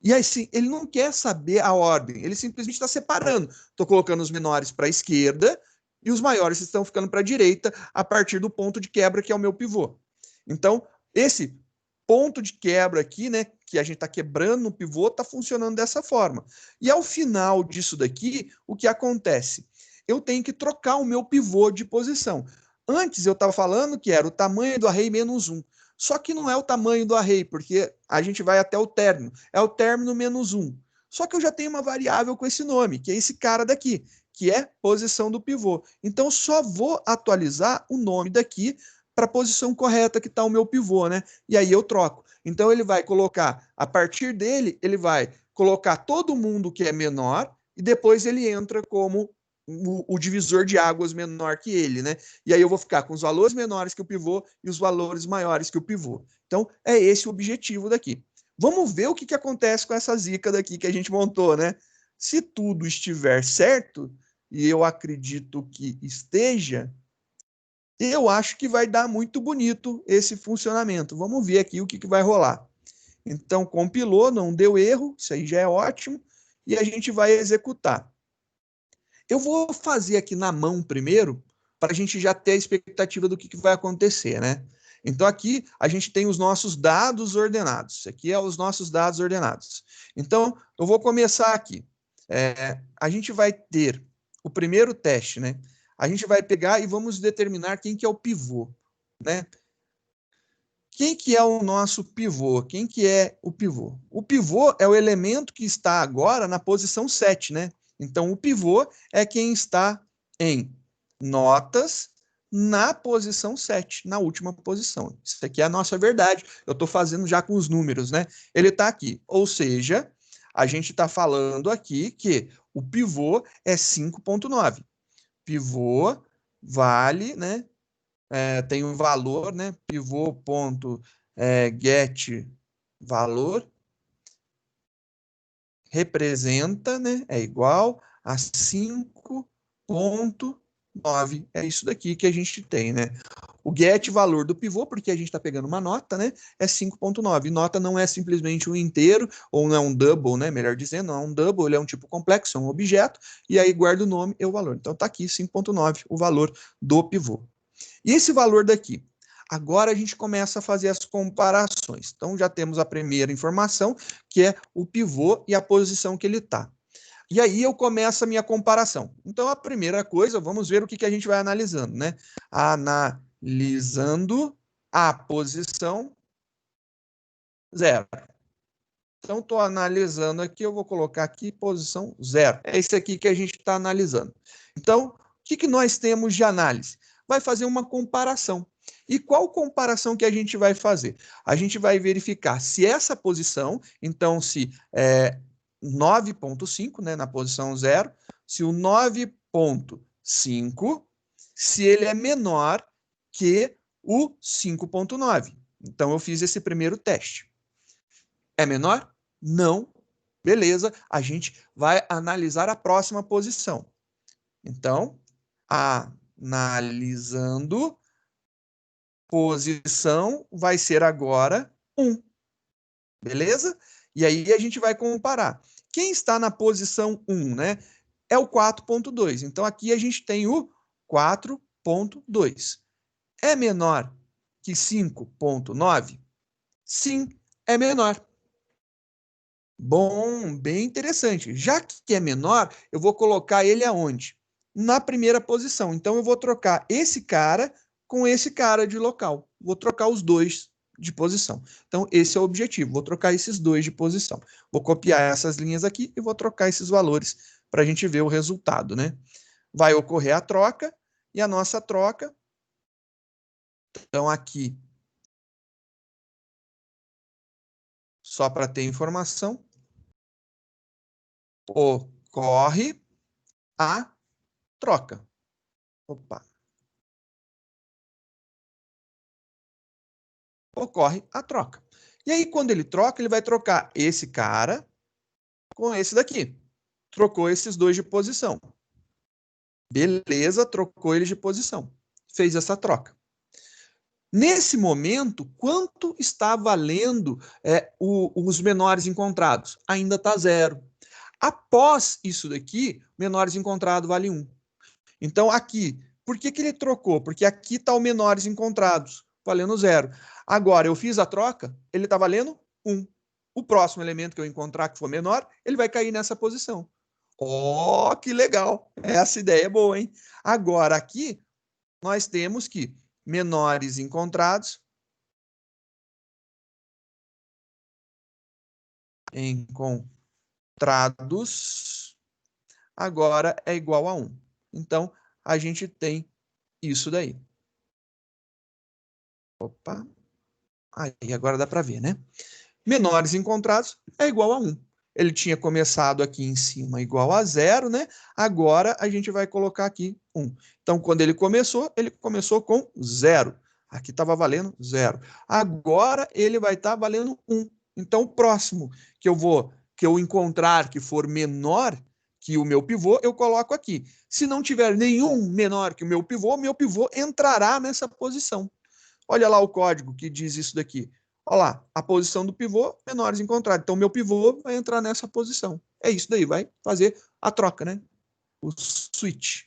E aí, sim, ele não quer saber a ordem, ele simplesmente está separando. Estou colocando os menores para a esquerda e os maiores estão ficando para a direita a partir do ponto de quebra que é o meu pivô. Então, esse ponto de quebra aqui, né, que a gente está quebrando no pivô, está funcionando dessa forma. E ao final disso daqui, o que acontece? Eu tenho que trocar o meu pivô de posição. Antes eu estava falando que era o tamanho do array menos 1. Só que não é o tamanho do array, porque a gente vai até o término. É o término menos 1. Só que eu já tenho uma variável com esse nome, que é esse cara daqui, que é posição do pivô. Então, só vou atualizar o nome daqui para a posição correta que está o meu pivô, né? E aí eu troco. Então, ele vai colocar, a partir dele, ele vai colocar todo mundo que é menor e depois ele entra como o divisor de águas menor que ele, né? E aí eu vou ficar com os valores menores que o pivô e os valores maiores que o pivô. Então, é esse o objetivo daqui. Vamos ver o que acontece com essa zica daqui que a gente montou, né? Se tudo estiver certo, e eu acredito que esteja, eu acho que vai dar muito bonito esse funcionamento. Vamos ver aqui o que vai rolar. Então, compilou, não deu erro, isso aí já é ótimo, e a gente vai executar. Eu vou fazer aqui na mão primeiro, para a gente já ter a expectativa do que vai acontecer, né? Então, aqui a gente tem os nossos dados ordenados. Isso aqui é os nossos dados ordenados. Então, eu vou começar aqui. A gente vai ter o primeiro teste, né? A gente vai pegar e vamos determinar quem que é o pivô, né? Quem que é o nosso pivô? Quem que é o pivô? O pivô é o elemento que está agora na posição 7, né? Então, o pivô é quem está em notas na posição 7, na última posição. Isso aqui é a nossa verdade. Eu estou fazendo já com os números, né? Ele está aqui. Ou seja, a gente está falando aqui que o pivô é 5,9. Pivô vale, né? Tem um valor, né? Pivô.get valor representa, né? É igual a 5,9. É isso daqui que a gente tem, né? O get valor do pivô, porque a gente está pegando uma nota, né? É 5,9. Nota não é simplesmente um inteiro, ou não é um double, né? Melhor dizendo, não é um double, ele é um tipo complexo, é um objeto, e aí guarda o nome e o valor. Então tá aqui 5,9, o valor do pivô. E esse valor daqui? Agora a gente começa a fazer as comparações. Então já temos a primeira informação, que é o pivô e a posição que ele está. E aí eu começo a minha comparação. Então a primeira coisa, vamos ver o que a gente vai analisando, né? Analisando a posição 0. Então estou analisando aqui, eu vou colocar aqui posição 0. É esse aqui que a gente está analisando. Então, o que nós temos de análise? Vai fazer uma comparação. E qual comparação que a gente vai fazer? A gente vai verificar se essa posição, então se 9,5, né, na posição 0, se o 9,5, se ele é menor que o 5,9. Então eu fiz esse primeiro teste. É menor? Não. Beleza, a gente vai analisar a próxima posição. Então, analisando posição vai ser agora 1. Beleza? E aí a gente vai comparar. Quem está na posição 1, né? É o 4,2. Então aqui a gente tem o 4,2. É menor que 5,9? Sim, é menor. Bom, bem interessante. Já que é menor, eu vou colocar ele aonde? Na primeira posição. Então, eu vou trocar esse cara com esse cara de local. Vou trocar os dois de posição. Então, esse é o objetivo. Vou trocar esses dois de posição. Vou copiar essas linhas aqui e vou trocar esses valores para a gente ver o resultado, né? Vai ocorrer a troca e a nossa troca. Então, aqui, só para ter informação, ocorre a troca. Opa. Ocorre a troca. E aí, quando ele troca, ele vai trocar esse cara com esse daqui. Trocou esses dois de posição. Beleza, trocou eles de posição. Fez essa troca. Nesse momento, quanto está valendo os menores encontrados? Ainda está 0. Após isso daqui, menores encontrados vale 1. Então, aqui, por que ele trocou? Porque aqui está o menores encontrados, valendo 0. Agora, eu fiz a troca, ele está valendo 1. O próximo elemento que eu encontrar que for menor, ele vai cair nessa posição. Ó, que legal! Essa ideia é boa, hein? Agora, aqui, nós temos que menores encontrados agora é igual a 1. Então, a gente tem isso daí. Opa! Aí, agora dá para ver, né? Menores encontrados é igual a 1. Ele tinha começado aqui em cima igual a 0, né? Agora a gente vai colocar aqui 1. Então, quando ele começou com 0. Aqui estava valendo 0. Agora ele vai estar valendo 1. Então, o próximo que eu encontrar que for menor que o meu pivô, eu coloco aqui. Se não tiver nenhum menor que o meu pivô entrará nessa posição. Olha lá o código que diz isso daqui. Olha lá, a posição do pivô, menores encontrados. Então, meu pivô vai entrar nessa posição. É isso daí, vai fazer a troca, né? O switch.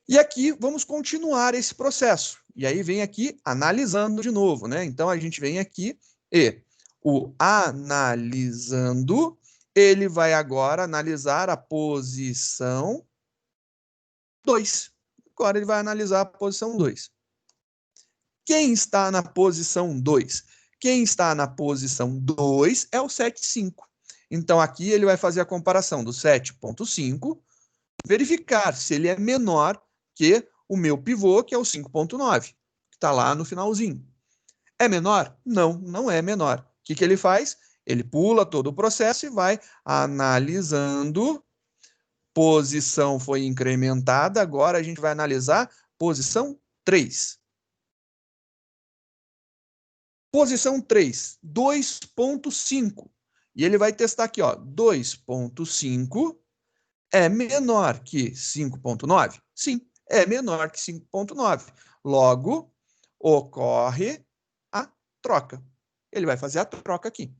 E aqui, vamos continuar esse processo. E aí vem aqui, analisando de novo, né? Então, a gente vem aqui e o analisando, ele vai agora analisar a posição 2. Agora ele vai analisar a posição 2. Quem está na posição 2? Quem está na posição 2 é o 7,5. Então, aqui ele vai fazer a comparação do 7,5, verificar se ele é menor que o meu pivô, que é o 5,9, que está lá no finalzinho. É menor? Não, não é menor. O que ele faz? Ele pula todo o processo e vai analisando. Posição foi incrementada, agora a gente vai analisar posição 3. Posição 3, 2,5. E ele vai testar aqui, ó, 2,5 é menor que 5,9? Sim, é menor que 5,9. Logo, ocorre a troca. Ele vai fazer a troca aqui.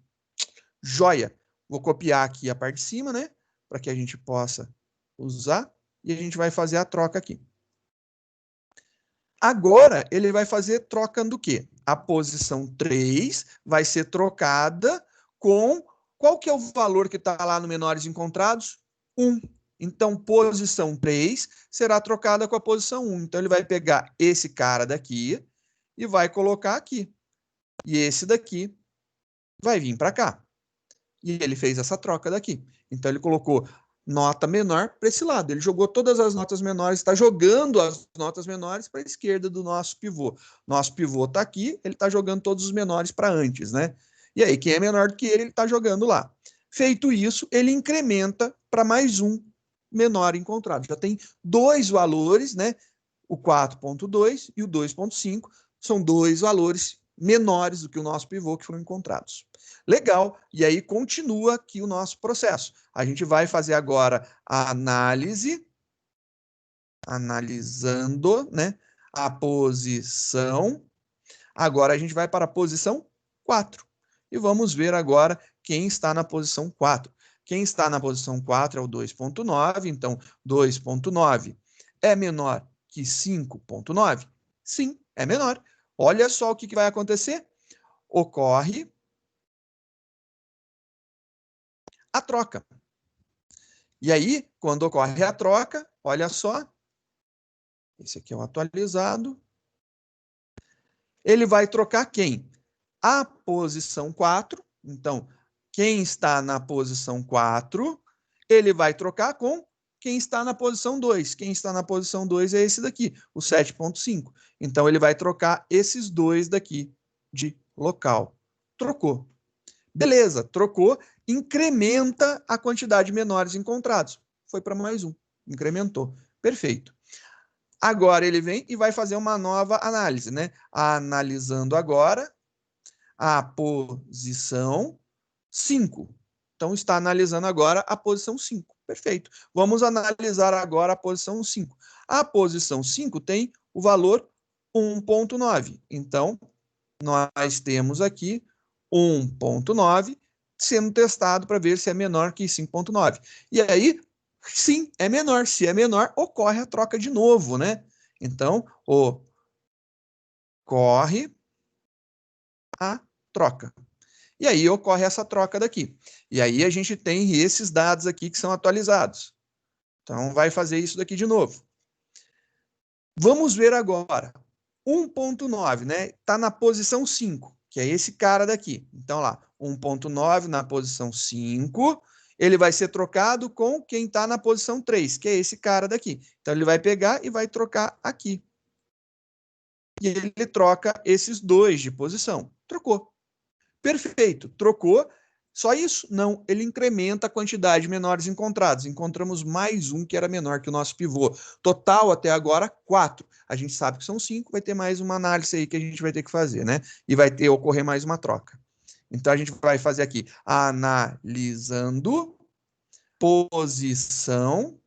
Joia. Vou copiar aqui a parte de cima, né? Para que a gente possa usar. E a gente vai fazer a troca aqui. Agora, ele vai fazer troca do quê? A posição 3 vai ser trocada com... Qual que é o valor que está lá no menores encontrados? 1. Então, posição 3 será trocada com a posição 1. Então, ele vai pegar esse cara daqui e vai colocar aqui. E esse daqui vai vir para cá. E ele fez essa troca daqui. Então, ele colocou nota menor para esse lado. Ele jogou todas as notas menores, está jogando as notas menores para a esquerda do nosso pivô. Nosso pivô está aqui, ele está jogando todos os menores para antes, né? E aí, quem é menor do que ele está jogando lá. Feito isso, ele incrementa para mais um menor encontrado. Já tem dois valores, né? O 4,2 e o 2,5 são dois valores menores do que o nosso pivô que foram encontrados. Legal, e aí continua aqui o nosso processo. A gente vai fazer agora a análise, analisando, né, a posição. Agora a gente vai para a posição 4. E vamos ver agora quem está na posição 4. Quem está na posição 4 é o 2,9, então 2,9 é menor que 5,9? Sim, é menor. Olha só o que vai acontecer. Ocorre a troca. E aí, quando ocorre a troca, olha só, esse aqui é o atualizado, ele vai trocar quem? A posição 4, então, quem está na posição 4, ele vai trocar com quem está na posição 2. Quem está na posição 2 é esse daqui, o 7,5. Então, ele vai trocar esses dois daqui de local. Trocou. Beleza, trocou, incrementa a quantidade de menores encontrados. Foi para mais um, incrementou. Perfeito. Agora ele vem e vai fazer uma nova análise, né? Analisando agora a posição 5. Então está analisando agora a posição 5. Perfeito. Vamos analisar agora a posição 5. A posição 5 tem o valor 1,9. Então, nós temos aqui 1,9 sendo testado para ver se é menor que 5,9. E aí, sim, é menor. Se é menor, ocorre a troca de novo, né? Então, o ocorre a troca. E aí ocorre essa troca daqui. E aí a gente tem esses dados aqui que são atualizados. Então, vai fazer isso daqui de novo. Vamos ver agora. 1.9, né? Está na posição 5, que é esse cara daqui. Então, lá, 1.9 na posição 5, ele vai ser trocado com quem está na posição 3, que é esse cara daqui. Então, ele vai pegar e vai trocar aqui. E ele troca esses dois de posição. Trocou. Perfeito. Trocou. Só isso? Não, ele incrementa a quantidade de menores encontrados. Encontramos mais um que era menor que o nosso pivô. Total, até agora, 4. A gente sabe que são 5, vai ter mais uma análise aí que a gente vai ter que fazer, né? E vai ter ocorrer mais uma troca. Então, a gente vai fazer aqui, analisando posição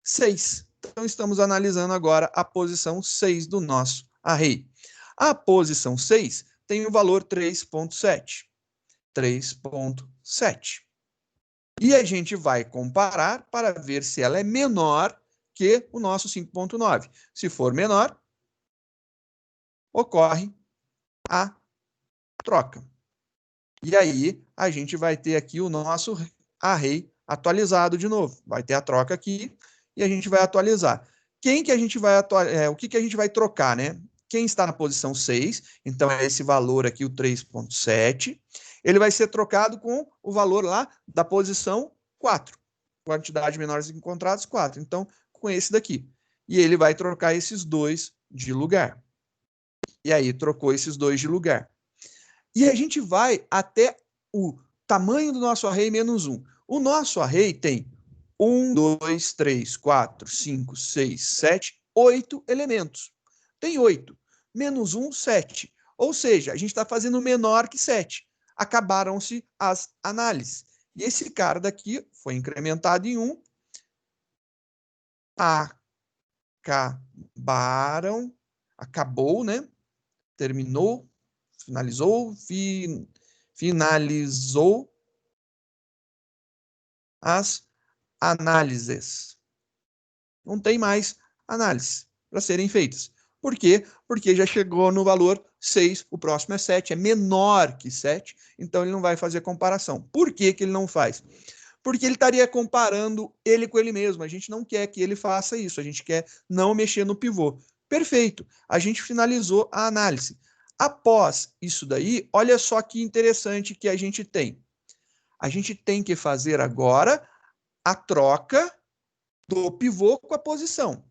6. Então, estamos analisando agora a posição 6 do nosso array. A posição 6 tem o valor 3.7. 3.7. E a gente vai comparar para ver se ela é menor que o nosso 5.9. Se for menor, ocorre a troca. E aí a gente vai ter aqui o nosso array atualizado de novo. Vai ter a troca aqui e a gente vai atualizar. Quem que a gente vai o que a gente vai trocar, né? Quem está na posição 6, então é esse valor aqui, o 3.7, ele vai ser trocado com o valor lá da posição 4. Quantidade de menores encontrados, 4. Então, com esse daqui. E ele vai trocar esses dois de lugar. E aí, trocou esses dois de lugar. E a gente vai até o tamanho do nosso array menos 1. O nosso array tem 1, 2, 3, 4, 5, 6, 7, 8 elementos. Tem 8. Menos 1, 7. Ou seja, a gente está fazendo menor que 7. Acabaram-se as análises. E esse cara daqui foi incrementado em 1. Acabou, né? Terminou, finalizou as análises. Não tem mais análises para serem feitas. Por quê? Porque já chegou no valor 6, o próximo é 7, é menor que 7, então ele não vai fazer comparação. Por que que ele não faz? Porque ele estaria comparando ele com ele mesmo. A gente não quer que ele faça isso, a gente quer não mexer no pivô. Perfeito, a gente finalizou a análise. Após isso daí, olha só que interessante que a gente tem. A gente tem que fazer agora a troca do pivô com a posição.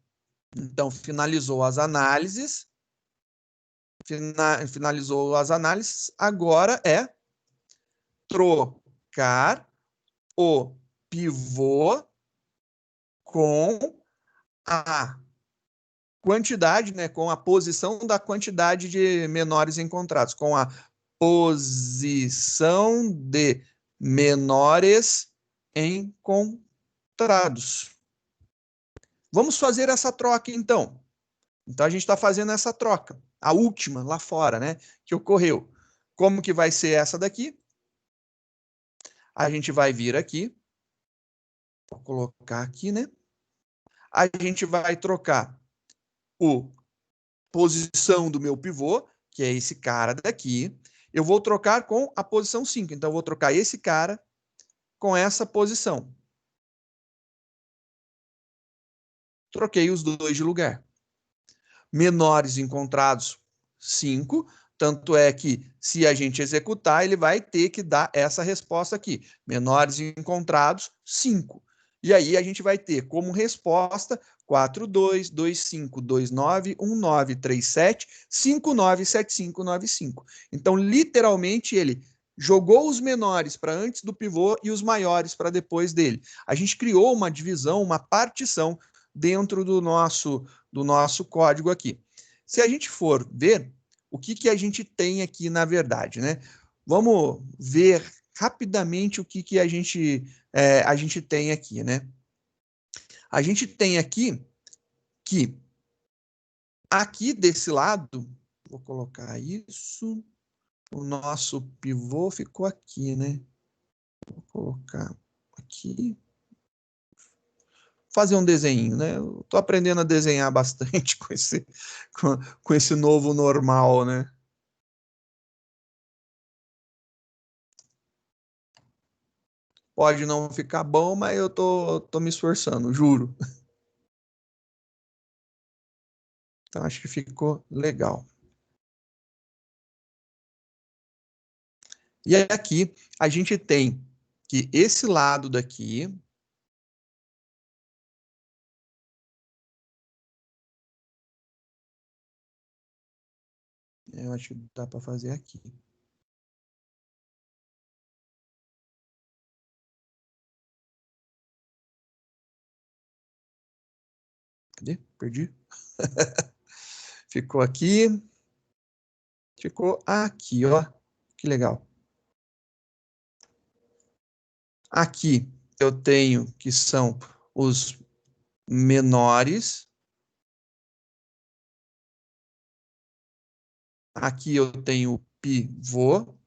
Então, finalizou as análises, agora é trocar o pivô com a quantidade, né, com a posição da quantidade de menores encontrados, com a posição de menores encontrados. Vamos fazer essa troca, então. Então, a gente está fazendo essa troca, a última lá fora, né, que ocorreu. Como que vai ser essa daqui? A gente vai vir aqui, vou colocar aqui, né? A gente vai trocar o posição do meu pivô, que é esse cara daqui. Eu vou trocar com a posição 5. Então, eu vou trocar esse cara com essa posição. Troquei os dois de lugar. Menores encontrados, 5. Tanto é que, se a gente executar, ele vai ter que dar essa resposta aqui. Menores encontrados, 5. E aí a gente vai ter como resposta 4, 2, 2, 5, 2, 9, 1, 9, 3, 7, 5, 9, 7, 5, 9, 5. Então, literalmente, ele jogou os menores para antes do pivô e os maiores para depois dele. A gente criou uma divisão, uma partição dentro do nosso código aqui. Se a gente for ver o que a gente tem aqui na verdade, né? Vamos ver rapidamente o que a gente tem aqui, né? A gente tem aqui que aqui desse lado, vou colocar isso, o nosso pivô ficou aqui, né? Vou colocar aqui. fazer um desenho, né? Eu tô aprendendo a desenhar bastante com esse novo normal, né? Pode não ficar bom, mas eu tô me esforçando, juro. Então acho que ficou legal. E aqui a gente tem que esse lado daqui, eu acho que dá para fazer aqui. Cadê? Perdi. Ficou aqui. Ficou aqui, ó. Que legal. Aqui eu tenho que são os menores. Aqui eu tenho o pivô.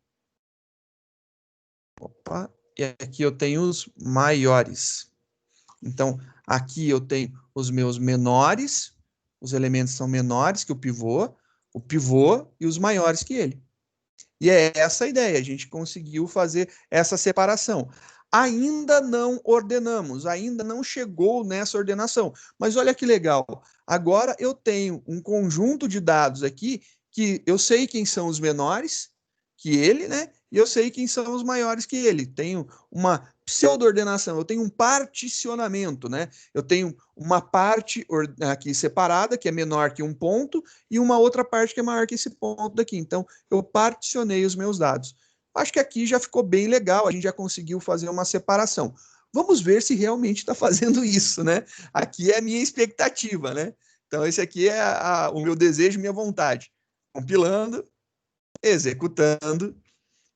Opa. E aqui eu tenho os maiores. Então, aqui eu tenho os meus menores. Os elementos são menores que o pivô e os maiores que ele. E é essa a ideia, a gente conseguiu fazer essa separação. Ainda não ordenamos, ainda não chegou nessa ordenação. Mas olha que legal, agora eu tenho um conjunto de dados aqui que eu sei quem são os menores que ele, né? E eu sei quem são os maiores que ele. Tenho uma pseudo-ordenação, eu tenho um particionamento, né? Eu tenho uma parte aqui separada, que é menor que um ponto, e uma outra parte que é maior que esse ponto daqui. Então, eu particionei os meus dados. Acho que aqui já ficou bem legal, a gente já conseguiu fazer uma separação. Vamos ver se realmente está fazendo isso, né? Aqui é a minha expectativa, né? Então, esse aqui é o meu desejo, minha vontade. Compilando, executando.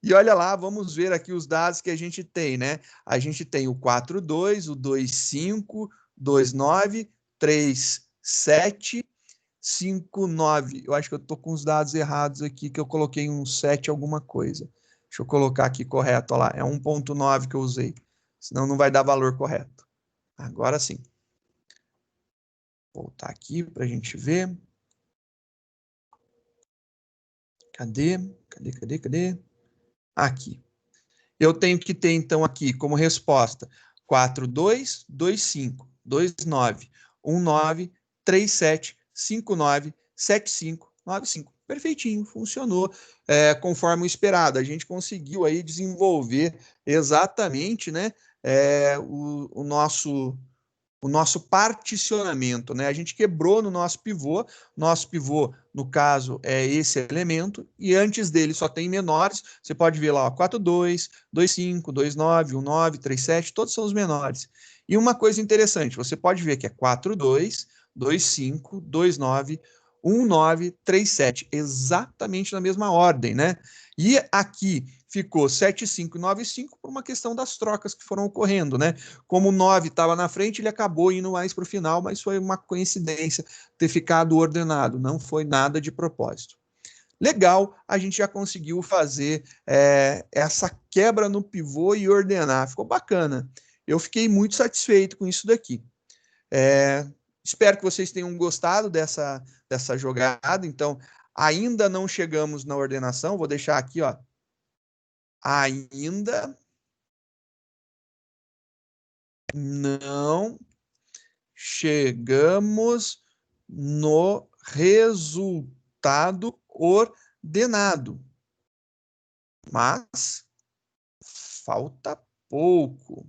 E olha lá, vamos ver aqui os dados que a gente tem, né? A gente tem o 42, o 25, 29, 37, 59. Eu acho que eu estou com os dados errados aqui, que eu coloquei um 7 alguma coisa. Deixa eu colocar aqui correto, olha lá, é 1.9 que eu usei. Senão não vai dar valor correto. Agora sim. Vou voltar aqui para a gente ver. Cadê? Cadê? Aqui. Eu tenho que ter, então, aqui como resposta 42, 25, 29, 19, 37, 59, 75, 95. Perfeitinho, funcionou conforme o esperado. A gente conseguiu aí desenvolver exatamente, né, o nosso particionamento, né? A gente quebrou no nosso pivô, no caso, é esse elemento, e antes dele só tem menores, você pode ver lá, ó, 42, 25, 29, 19, 37, todos são os menores. E uma coisa interessante, você pode ver que é 42, 25, 29, 19, 37, exatamente na mesma ordem, né? E aqui ficou 75 e 95 por uma questão das trocas que foram ocorrendo, né? Como o 9 estava na frente, ele acabou indo mais para o final, mas foi uma coincidência ter ficado ordenado, não foi nada de propósito. Legal, a gente já conseguiu fazer essa quebra no pivô e ordenar, ficou bacana. Eu fiquei muito satisfeito com isso daqui. Espero que vocês tenham gostado dessa jogada. Então, ainda não chegamos na ordenação, vou deixar aqui, ó. Ainda não chegamos no resultado ordenado, mas falta pouco.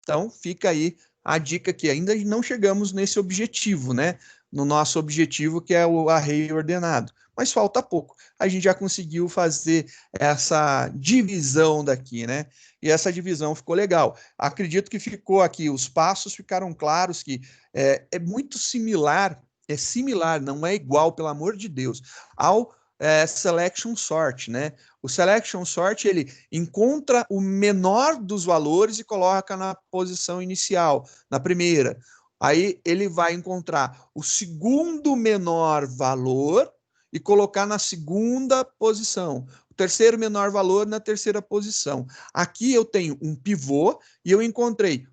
Então, fica aí a dica que ainda não chegamos nesse objetivo, né? No nosso objetivo, que é o array ordenado. Mas falta pouco. A gente já conseguiu fazer essa divisão daqui, né? E essa divisão ficou legal. Acredito que ficou aqui, os passos ficaram claros, que é muito similar, não é igual, pelo amor de Deus, ao selection sort, né? O selection sort, ele encontra o menor dos valores e coloca na posição inicial, na primeira. Aí ele vai encontrar o segundo menor valor e colocar na segunda posição. O terceiro menor valor na terceira posição. Aqui eu tenho um pivô e eu encontrei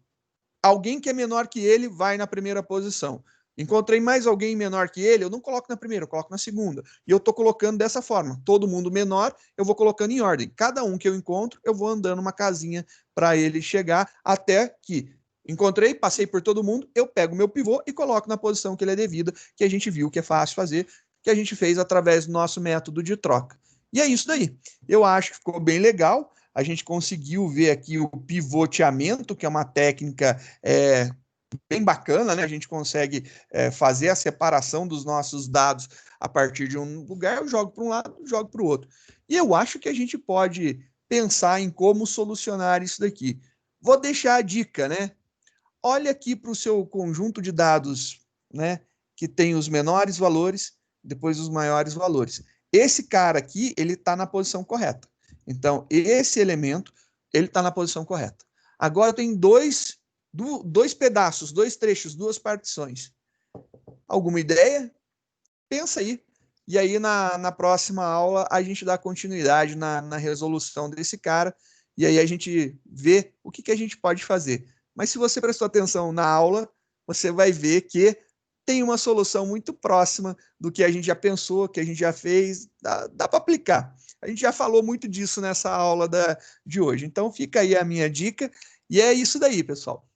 alguém que é menor que ele vai na primeira posição. Encontrei mais alguém menor que ele, eu não coloco na primeira, eu coloco na segunda. E eu estou colocando dessa forma. Todo mundo menor, eu vou colocando em ordem. Cada um que eu encontro, eu vou andando uma casinha para ele chegar até que encontrei, passei por todo mundo, eu pego meu pivô e coloco na posição que ele é devida, que a gente viu que é fácil fazer, que a gente fez através do nosso método de troca. E é isso daí. Eu acho que ficou bem legal. A gente conseguiu ver aqui o pivoteamento, que é uma técnica bem bacana, né? A gente consegue fazer a separação dos nossos dados a partir de um lugar, eu jogo para um lado, jogo para o outro. E eu acho que a gente pode pensar em como solucionar isso daqui. Vou deixar a dica, né? Olha aqui para o seu conjunto de dados, né? Que tem os menores valores, depois os maiores valores. Esse cara aqui, ele está na posição correta. Então, esse elemento, ele está na posição correta. Agora tem dois pedaços, dois trechos, duas partições. Alguma ideia? Pensa aí. E aí, na próxima aula, a gente dá continuidade na resolução desse cara. E aí a gente vê o que a gente pode fazer. Mas se você prestou atenção na aula, você vai ver que tem uma solução muito próxima do que a gente já pensou, que a gente já fez. Dá para aplicar. A gente já falou muito disso nessa aula de hoje. Então, fica aí a minha dica. E é isso daí, pessoal.